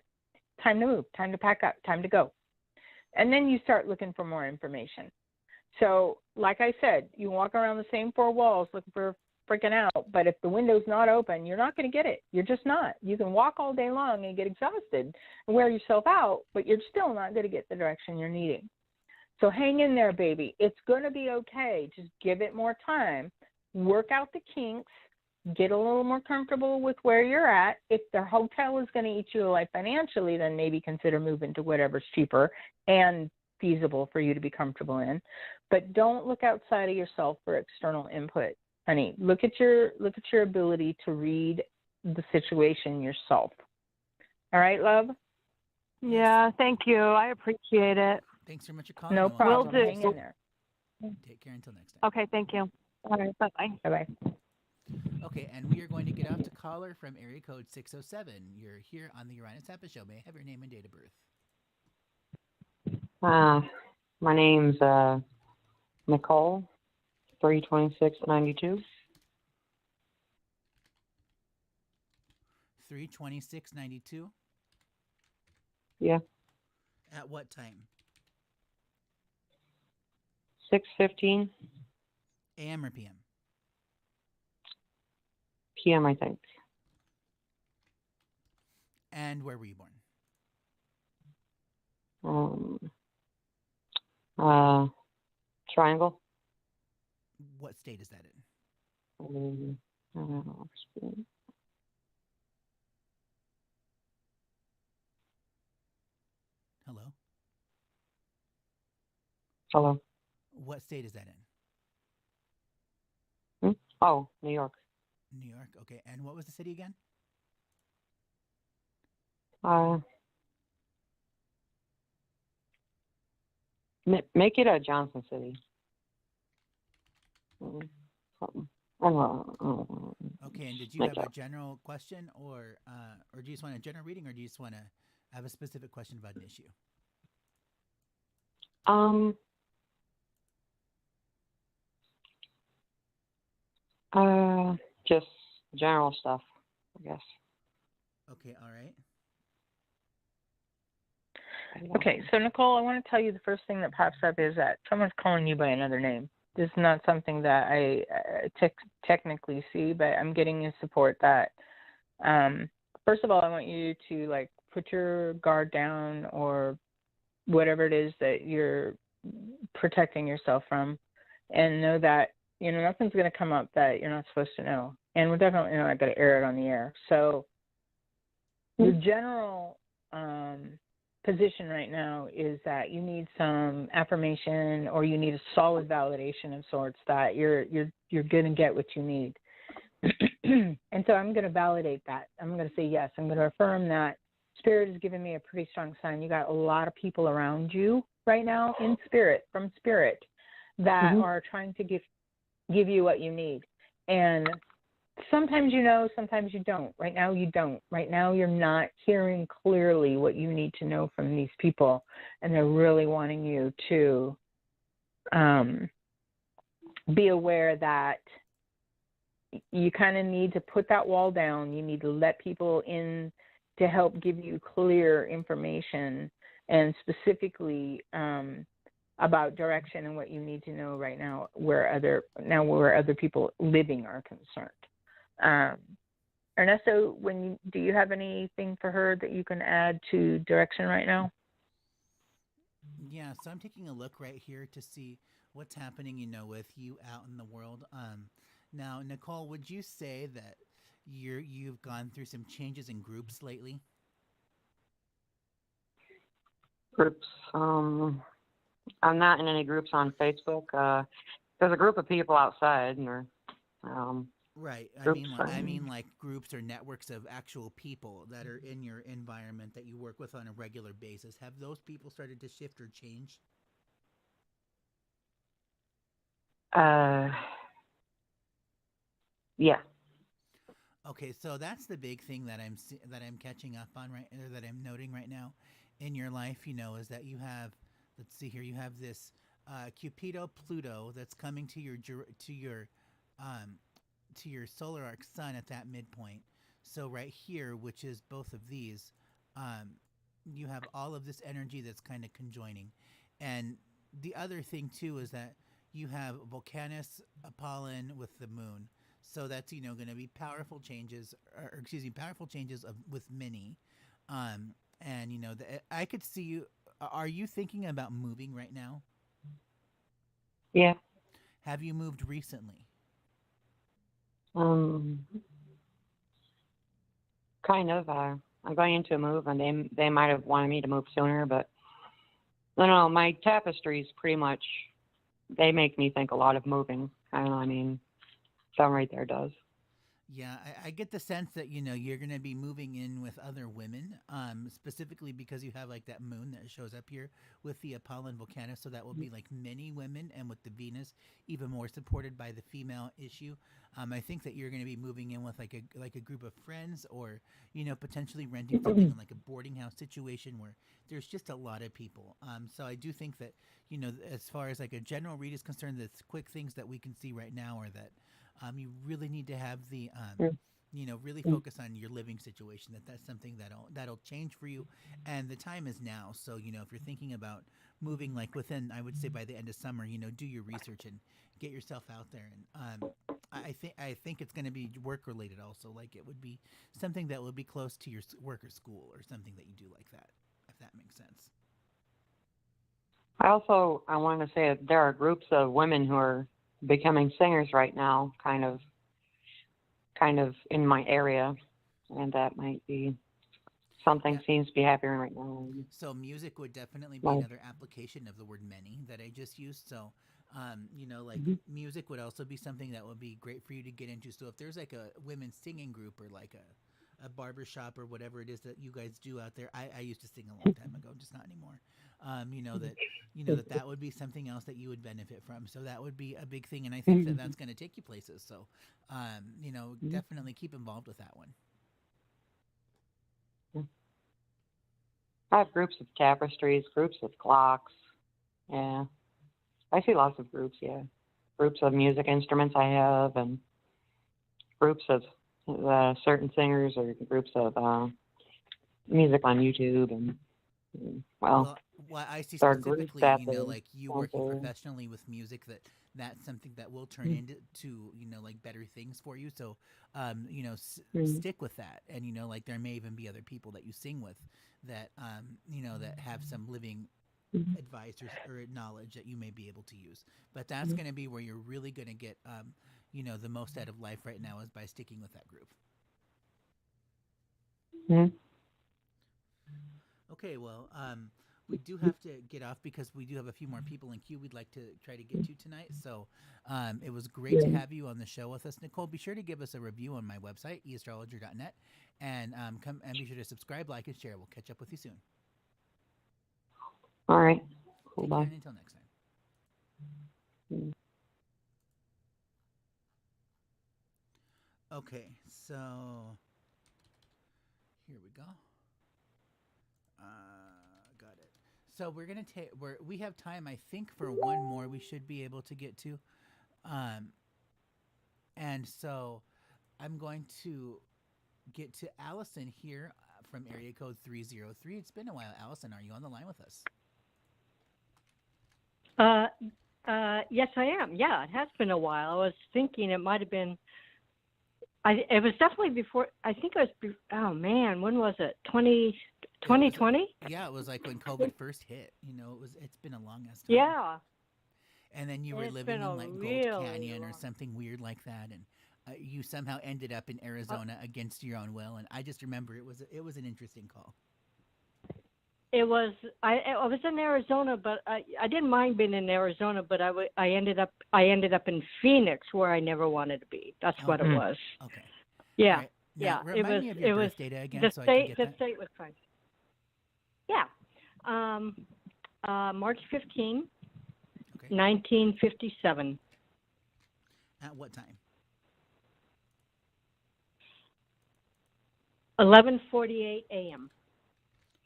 Time to move, time to pack up, time to go. And then you start looking for more information. So, like I said, you walk around the same 4 walls looking for freaking out, but if the window's not open, you're not going to get it. You're just not. You can walk all day long and get exhausted and wear yourself out, but you're still not going to get the direction you're needing. So hang in there, baby. It's going to be okay. Just give it more time. Work out the kinks. Get a little more comfortable with where you're at. If the hotel is going to eat you alive financially, then maybe consider moving to whatever's cheaper and feasible for you to be comfortable in. But don't look outside of yourself for external input. Honey, look at your ability to read the situation yourself. All right, love? Yeah, thank you. I appreciate it. Thanks so much for calling. No problem. Will do. Hang in there. Take care until next time. Okay, thank you. All right, bye-bye. Bye-bye. Okay, and we are going to get off to caller from area code 607. You're here on the Uranus Astrology Show. May I have your name and date of birth? My name's Nicole, 32692. 32692? Yeah. At what time? 6:15 AM or PM? PM, I think. And where were you born? Triangle. What state is that in? Hello? Hello. What state is that in? Oh, New York. New York. Okay. And what was the city again? Make it a Johnson City. Something. Okay. And did you have a general question, or do you just want a general reading, or do you just want to have a specific question about an issue? Just general stuff, I guess. Okay, all right. Okay, so Nicole, I want to tell you the first thing that pops up is that someone's calling you by another name. This is not something that I technically see, but I'm getting a support that, first of all, I want you to like put your guard down or whatever it is that you're protecting yourself from, and know that, you know, nothing's going to come up that you're not supposed to know. And we're definitely not going to air it on the air. So the general position right now is that you need some affirmation, or you need a solid validation of sorts that you're going to get what you need. And so I'm going to validate that. I'm going to say yes. I'm going to affirm that Spirit has given me a pretty strong sign. You got a lot of people around you right now in spirit, from Spirit, that are trying to give you what you need. And sometimes you know, sometimes you don't. Right now you don't. Right now you're not hearing clearly what you need to know from these people, and they're really wanting you to be aware that you kind of need to put that wall down. You need to let people in to help give you clear information, and specifically about direction and what you need to know right now where other people living are concerned. Ernesto, do you have anything for her that you can add to direction right now? Yeah, so I'm taking a look right here to see what's happening, you know, with you out in the world. Now, Nicole, would you say that you've gone through some changes in groups lately? Groups. I'm not in any groups on Facebook. There's a group of people outside, and Right. groups. I mean, like groups or networks of actual people that are in your environment that you work with on a regular basis. Have those people started to shift or change? Yeah. Okay, so that's the big thing that that I'm catching up on or that I'm noting right now in your life. You know, is that you have, let's see here, you have this Cupido Pluto that's coming to um, your solar arc sun at that midpoint. So right here, which is both of these, you have all of this energy that's kind of conjoining, and the other thing too is that you have Volcanus Apollon with the moon. So that's, you know, going to be powerful changes, or excuse me, powerful changes with many. And you know, I could see you. Are you thinking about moving right now? Yeah. Have you moved recently? Kind of. I'm going into a move, and they might have wanted me to move sooner, but I don't know. My tapestries pretty much, they make me think a lot of moving. I mean, some right there does. Yeah, I get the sense that, you know, you're going to be moving in with other women, specifically because you have like that moon that shows up here with the Apollon Volcanus. So that will be like many women, and with the Venus, even more supported by the female issue. I think that you're going to be moving in with like a group of friends, or, you know, potentially renting something in like a boarding house situation where there's just a lot of people. So I do think that, you know, as far as like a general read is concerned, the quick things that we can see right now are that you really need to have the, you know, really focus on your living situation. That's something that'll change for you, and the time is now. So, you know, if you're thinking about moving, like within, I would say by the end of summer, you know, do your research and get yourself out there. And I think it's going to be work related also. Like it would be something that would be close to your work or school, or something that you do like that, if that makes sense. I want to say that there are groups of women who are becoming singers right now, kind of in my area, and that might be something seems to be happening right now. So music would definitely be another application of the word many that I just used. So, you know, like music would also be something that would be great for you to get into. So if there's like a women's singing group, or like a barber shop, or whatever it is that you guys do out there, I used to sing a long time ago, just not anymore. You know that would be something else that you would benefit from. So that would be a big thing, and I think that that's going to take you places. So, you know, definitely keep involved with that one. I have groups of tapestries, groups of clocks. Yeah, I see lots of groups. Yeah, groups of music instruments I have, and groups of certain singers or groups of music on YouTube, and Well, what I see there are groups specifically, that you they know, like you working sponsor. professionally with music, that's something that will turn into, you know, like better things for you. So, you know, stick with that. And, you know, like there may even be other people that you sing with that, you know, that have some living advice or knowledge that you may be able to use. But that's going to be where you're really going to get, you know, the most out of life right now is by sticking with that group. Mm-hmm. Okay, well, we do have to get off because we do have a few more people in queue we'd like to try to get to tonight. So it was great to have you on the show with us, Nicole. Be sure to give us a review on my website, eastrologer.net, and come and be sure to subscribe, like, and share. We'll catch up with you soon. All right. Cool. Take Bye. care and until next time. Okay, so here we go. Got it. So we're gonna take. We have time, I think, for one more. We should be able to get to, and so I'm going to get to Allison here from area code 303. It's been a while, Allison. Are you on the line with us? Yes, I am. Yeah, it has been a while. I was thinking it might have been. It was definitely before. I think it was. Oh man, when was it? 2020? Yeah, it was like when COVID first hit. You know, it's been a long ass time. Yeah. And then you were living in like Gold Canyon or something weird like that, and you somehow ended up in Arizona against your own will. And I just remember it was an interesting call. It was. I was in Arizona, but I didn't mind being in Arizona, but I ended up in Phoenix, where I never wanted to be. That's what it was. Okay. Yeah. Right. Now, yeah. Remind me of your birth data again, the so state. I can get The that. state was fine. Yeah. March 15, 1957. At what time? 11:48 a.m.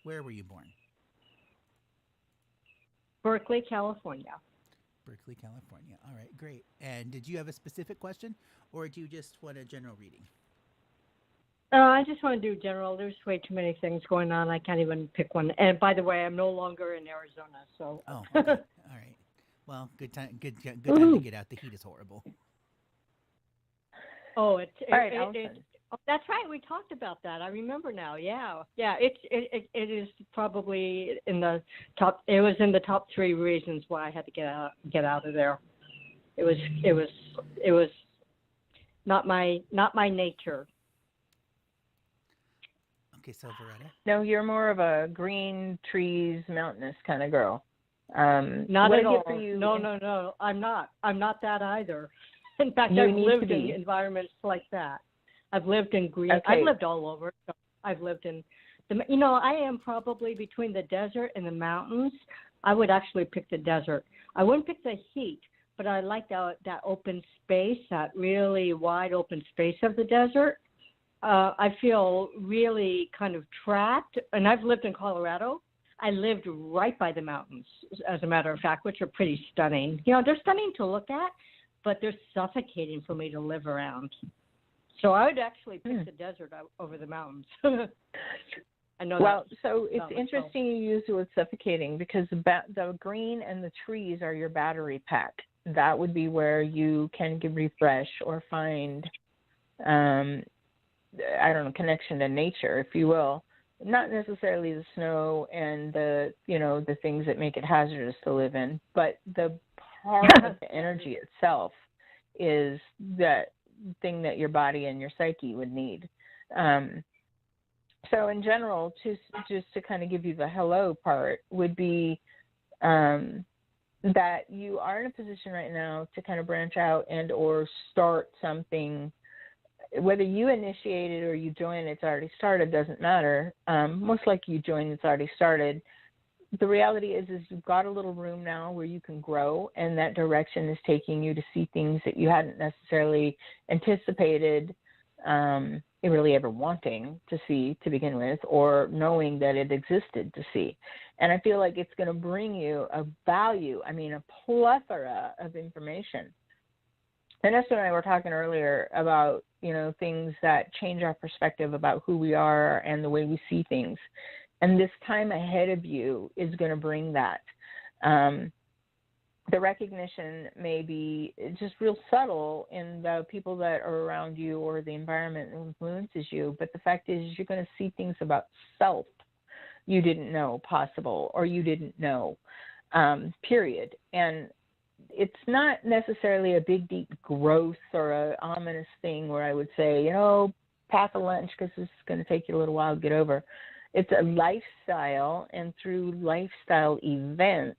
Where were you born? Berkeley, California. Berkeley, California. All right, great. And did you have a specific question, or do you just want a general reading? I just want to do general. There's way too many things going on. I can't even pick one. And by the way, I'm no longer in Arizona, so. Oh, okay. All right. Well, good time. Good time to get out. The heat is horrible. Oh, Allison. that's right. We talked about that. I remember now. Yeah. It is probably in the top. It was in the top 3 reasons why I had to get out of there. It was not my nature. Okay, so Veretta? No, you're more of a green, trees, mountainous kind of girl. Not what at all. for you No. I'm not that either. In fact, You I've need lived to in be. environments like that. I've lived in green. Okay. I've lived all over. I've lived in I am probably between the desert and the mountains. I would actually pick the desert. I wouldn't pick the heat, but I like that open space, that really wide open space of the desert. I feel really kind of trapped, and I've lived in Colorado. I lived right by the mountains, as a matter of fact, which are pretty stunning. They're stunning to look at, but they're suffocating for me to live around. So I would actually pick the desert over the mountains. I know. Well, so it's interesting you use the word suffocating, because the green and the trees are your battery pack. That would be where you can refresh or find, connection to nature, if you will. Not necessarily the snow and the things that make it hazardous to live in, but the part of the energy itself is that thing that your body and your psyche would need. So in general, just to kind of give you the hello part would be that you are in a position right now to kind of branch out and or start something. Whether you initiate it or you join, it's already started, doesn't matter. Most likely you join, it's already started. The reality is you've got a little room now where you can grow, and that direction is taking you to see things that you hadn't necessarily anticipated, really ever wanting to see to begin with, or knowing that it existed to see. And I feel like it's going to bring you a plethora of information. Vanessa and I were talking earlier about, things that change our perspective about who we are and the way we see things. And this time ahead of you is going to bring that. The recognition may be just real subtle in the people that are around you or the environment that influences you, but the fact is you're going to see things about self you didn't know possible or you didn't know, period. And it's not necessarily a big, deep growth or a ominous thing where I would say, pack a lunch because this is going to take you a little while to get over. It's a lifestyle, and through lifestyle events,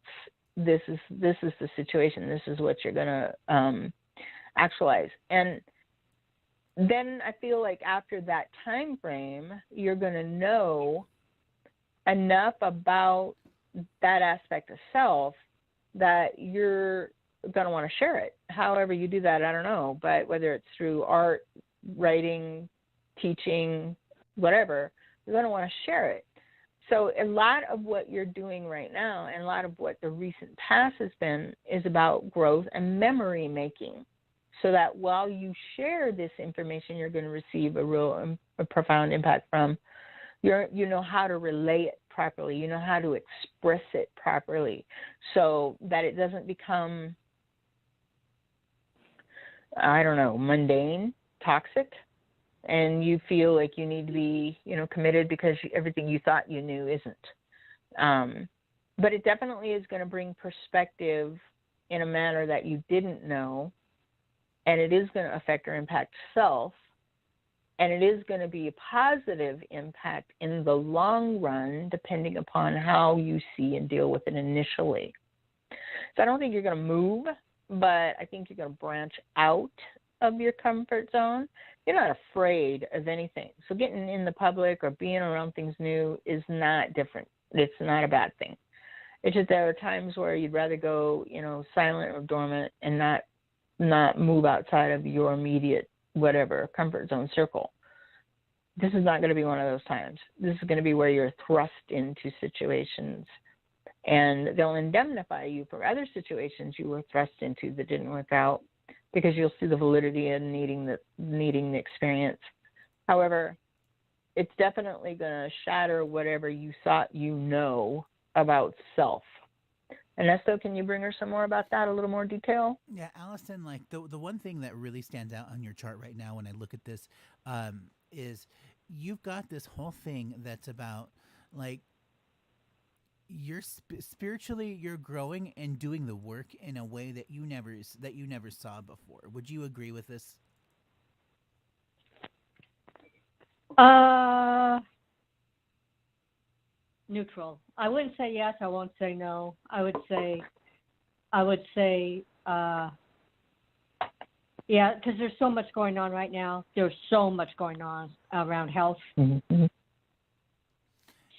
this is the situation. This is what you're going to actualize. And then I feel like after that time frame, you're going to know enough about that aspect of self that you're going to want to share it. However you do that, I don't know. But whether it's through art, writing, teaching, whatever, you're going to want to share it. So a lot of what you're doing right now and a lot of what the recent past has been is about growth and memory making, so that while you share this information, you're going to receive a profound impact from. You know how to relay it properly. You know how to express it properly, so that it doesn't become, I don't know, mundane, toxic, and you feel like you need to be, committed because everything you thought you knew isn't. But it definitely is going to bring perspective in a manner that you didn't know, and it is going to affect or impact self, and it is going to be a positive impact in the long run, depending upon how you see and deal with it initially. So I don't think you're going to move, but I think you're going to branch out of your comfort zone. You're not afraid of anything. So getting in the public or being around things new is not different. It's not a bad thing. It's just there are times where you'd rather go, silent or dormant and not move outside of your immediate whatever comfort zone circle. This is not going to be one of those times. This is going to be where you're thrust into situations, and they'll indemnify you for other situations you were thrust into that didn't work out, because you'll see the validity in needing the experience. However, it's definitely going to shatter whatever you thought you know about self. Ernesto, can you bring her some more about that, a little more detail? Yeah, Allison, like the one thing that really stands out on your chart right now when I look at this is you've got this whole thing that's about like you're spiritually you're growing and doing the work in a way that you never saw before. Would you agree with this? Neutral. I wouldn't say yes. I won't say no. I would say, yeah, because there's so much going on right now. There's so much going on around health. Mm-hmm.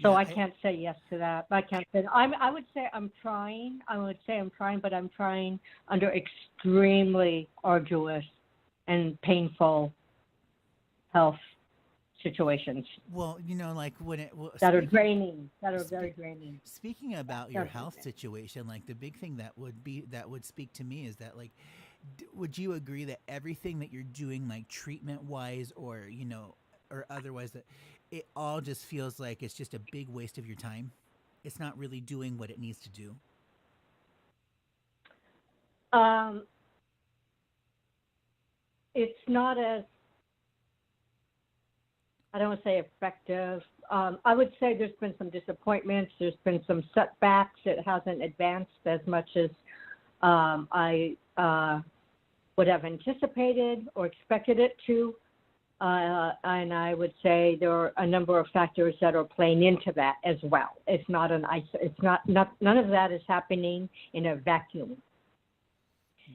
So I can't say yes to that. I can't say. I would say I'm trying. I would say I'm trying, but I'm trying under extremely arduous and painful health situations. Well, like when it that are draining, that are very draining. Speaking about your health situation, like the big thing that would speak to me is that, like, would you agree that everything that you're doing, like treatment wise or or otherwise, that it all just feels like it's just a big waste of your time? It's not really doing what it needs to do. It's not as, I don't want to say effective. I would say there's been some disappointments. There's been some setbacks. It hasn't advanced as much as I would have anticipated or expected it to. And I would say there are a number of factors that are playing into that as well. It's not none of that is happening in a vacuum.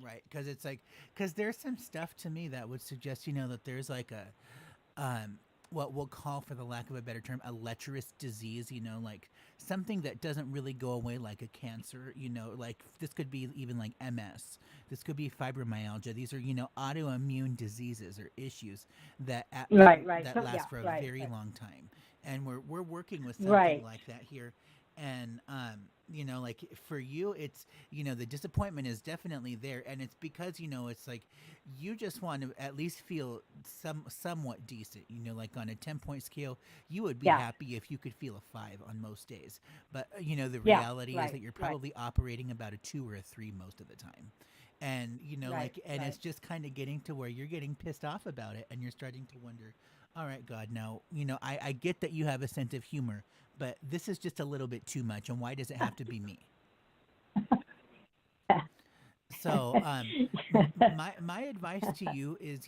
Right, because there's some stuff to me that would suggest, that there's like a what we'll call, for the lack of a better term, a lecherous disease, like something that doesn't really go away, like a cancer, like this could be even like MS. This could be fibromyalgia. These are, autoimmune diseases or issues that last for a very long time. And we're working with something like that here. And like for you, it's, the disappointment is definitely there. And it's because, it's like you just want to at least feel somewhat decent, like on a 10-point scale, you would be Yeah. happy if you could feel a 5 on most days. But, the Yeah. reality is Right. that you're Right. probably operating about a 2 or a 3 most of the time. And, Right. and Right. it's just kind of getting to where you're getting pissed off about it and you're starting to wonder, all right, God, now, I get that you have a sense of humor, but this is just a little bit too much. And why does it have to be me? So, my advice to you is,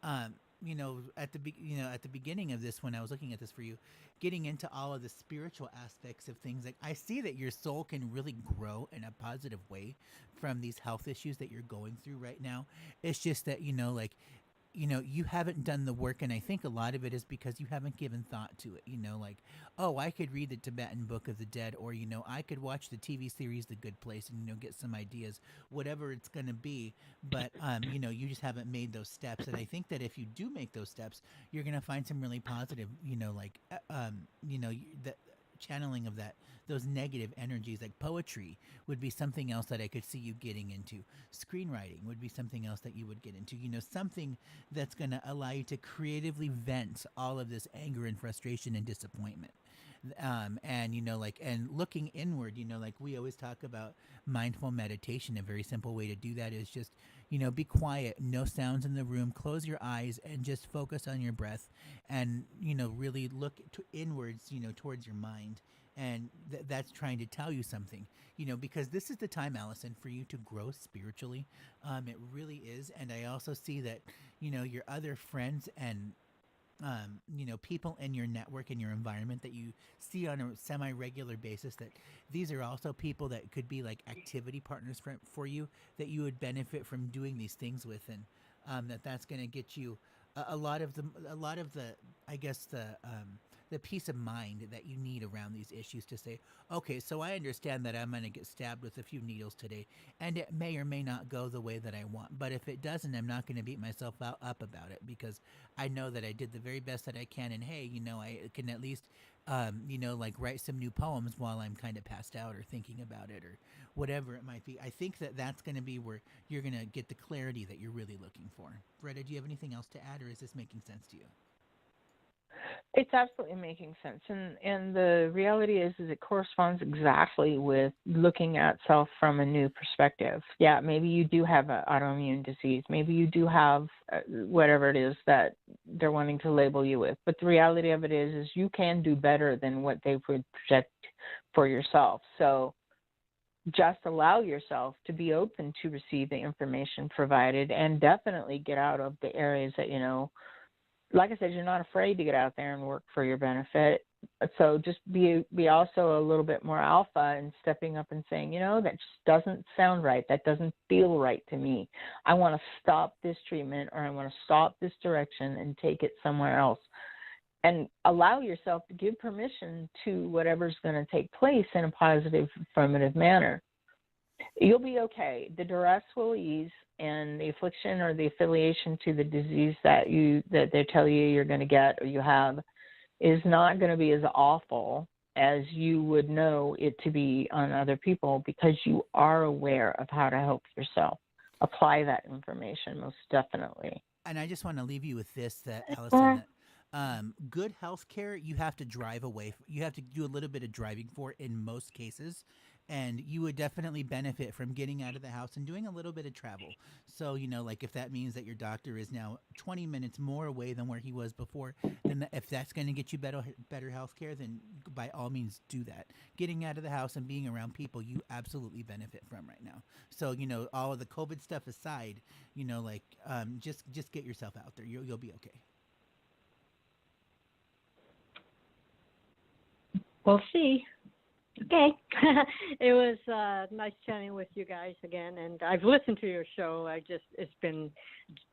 at the beginning of this, when I was looking at this for you, getting into all of the spiritual aspects of things, like I see that your soul can really grow in a positive way from these health issues that you're going through right now. It's just that, you haven't done the work, and I think a lot of it is because you haven't given thought to it. Like, oh, I could read the Tibetan Book of the Dead, or I could watch the TV series The Good Place, and get some ideas, whatever it's going to be. But you just haven't made those steps, and I think that if you do make those steps, you're going to find some really positive, that channeling of those negative energies. Like poetry would be something else that I could see you getting into. Screenwriting would be something else that you would get into. Something that's going to allow you to creatively vent all of this anger and frustration and disappointment. And and looking inward, like we always talk about mindful meditation. A very simple way to do that is just, be quiet, no sounds in the room, close your eyes and just focus on your breath, and really look inwards, towards your mind. And that's trying to tell you something, because this is the time, Allison, for you to grow spiritually. It really is. And I also see that, your other friends and people in your network and your environment that you see on a semi-regular basis, that these are also people that could be like activity partners for you, that you would benefit from doing these things with. And that's going to get you a lot of the, I guess, the peace of mind that you need around these issues, to say, okay, so I understand that I'm going to get stabbed with a few needles today, and it may or may not go the way that I want. But if it doesn't, I'm not going to beat myself up about it, because I know that I did the very best that I can. And hey, I can at least, like write some new poems while I'm kind of passed out or thinking about it or whatever it might be. I think that that's going to be where you're going to get the clarity that you're really looking for. Greta, do you have anything else to add, or is this making sense to you? It's absolutely making sense, and the reality is it corresponds exactly with looking at self from a new perspective. Yeah, maybe you do have an autoimmune disease, maybe you do have whatever it is that they're wanting to label you with. But the reality of it is you can do better than what they would project for yourself. So just allow yourself to be open to receive the information provided, and definitely get out of the areas that like I said, you're not afraid to get out there and work for your benefit. So just be also a little bit more alpha and stepping up and saying, that just doesn't sound right. That doesn't feel right to me. I want to stop this treatment, or I want to stop this direction and take it somewhere else. And allow yourself to give permission to whatever's going to take place in a positive, affirmative manner. You'll be okay. The duress will ease, and the affliction or the affiliation to the disease that they tell you you're going to get or you have is not going to be as awful as you would know it to be on other people, because you are aware of how to help yourself. Apply that information, most definitely. And I just want to leave you with this, that Allison, that good health care, you have to drive away. You have to do a little bit of driving for in most cases. And you would definitely benefit from getting out of the house and doing a little bit of travel. So, like if that means that your doctor is now 20 minutes more away than where he was before, then if that's going to get you better health care, then by all means do that. Getting out of the house and being around people you absolutely benefit from right now. So, all of the COVID stuff aside, just get yourself out there. You'll be okay. We'll see. Okay. It was nice chatting with you guys again, and I've listened to your show. It's been,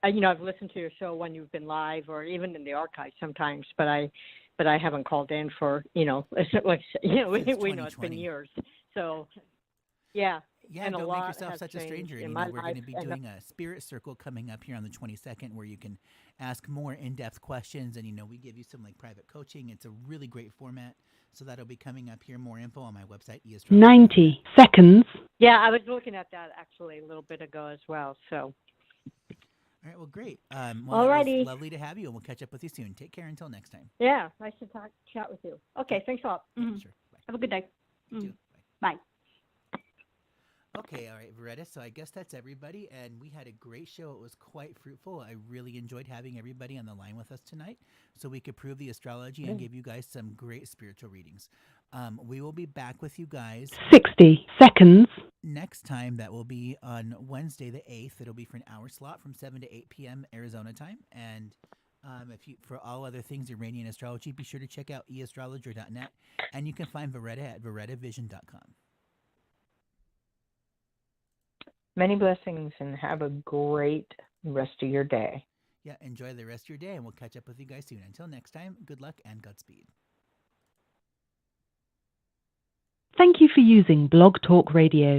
I've listened to your show when you've been live or even in the archives sometimes, but I haven't called in for, we know it's been years. So, yeah. Yeah, and don't a lot make yourself such a stranger. And, we're going to be doing a spirit circle coming up here on the 22nd, where you can ask more in-depth questions, and we give you some like private coaching. It's a really great format. So that'll be coming up here. More info on my website, eastrology.net. 90 seconds. Yeah, I was looking at that actually a little bit ago as well. So. All right, well, great. All it righty. was lovely to have you, and we'll catch up with you soon. Take care until next time. Yeah, nice to chat with you. Okay, thanks a lot. Yeah, sure. Bye. Have a good day. You too. Bye. Okay, all right, Veretta. So I guess that's everybody, and we had a great show. It was quite fruitful. I really enjoyed having everybody on the line with us tonight, so we could prove the astrology and give you guys some great spiritual readings. We will be back with you guys 60 seconds. next time. That will be on Wednesday the 8th. It'll be for an hour slot from 7 to 8 p.m. Arizona time. And if you, for all other things Uranian Astrology, be sure to check out eastrologer.net, and you can find Veretta at verettavision.com. Many blessings and have a great rest of your day. Yeah, enjoy the rest of your day, and we'll catch up with you guys soon. Until next time, good luck and Godspeed. Thank you for using Blog Talk Radio.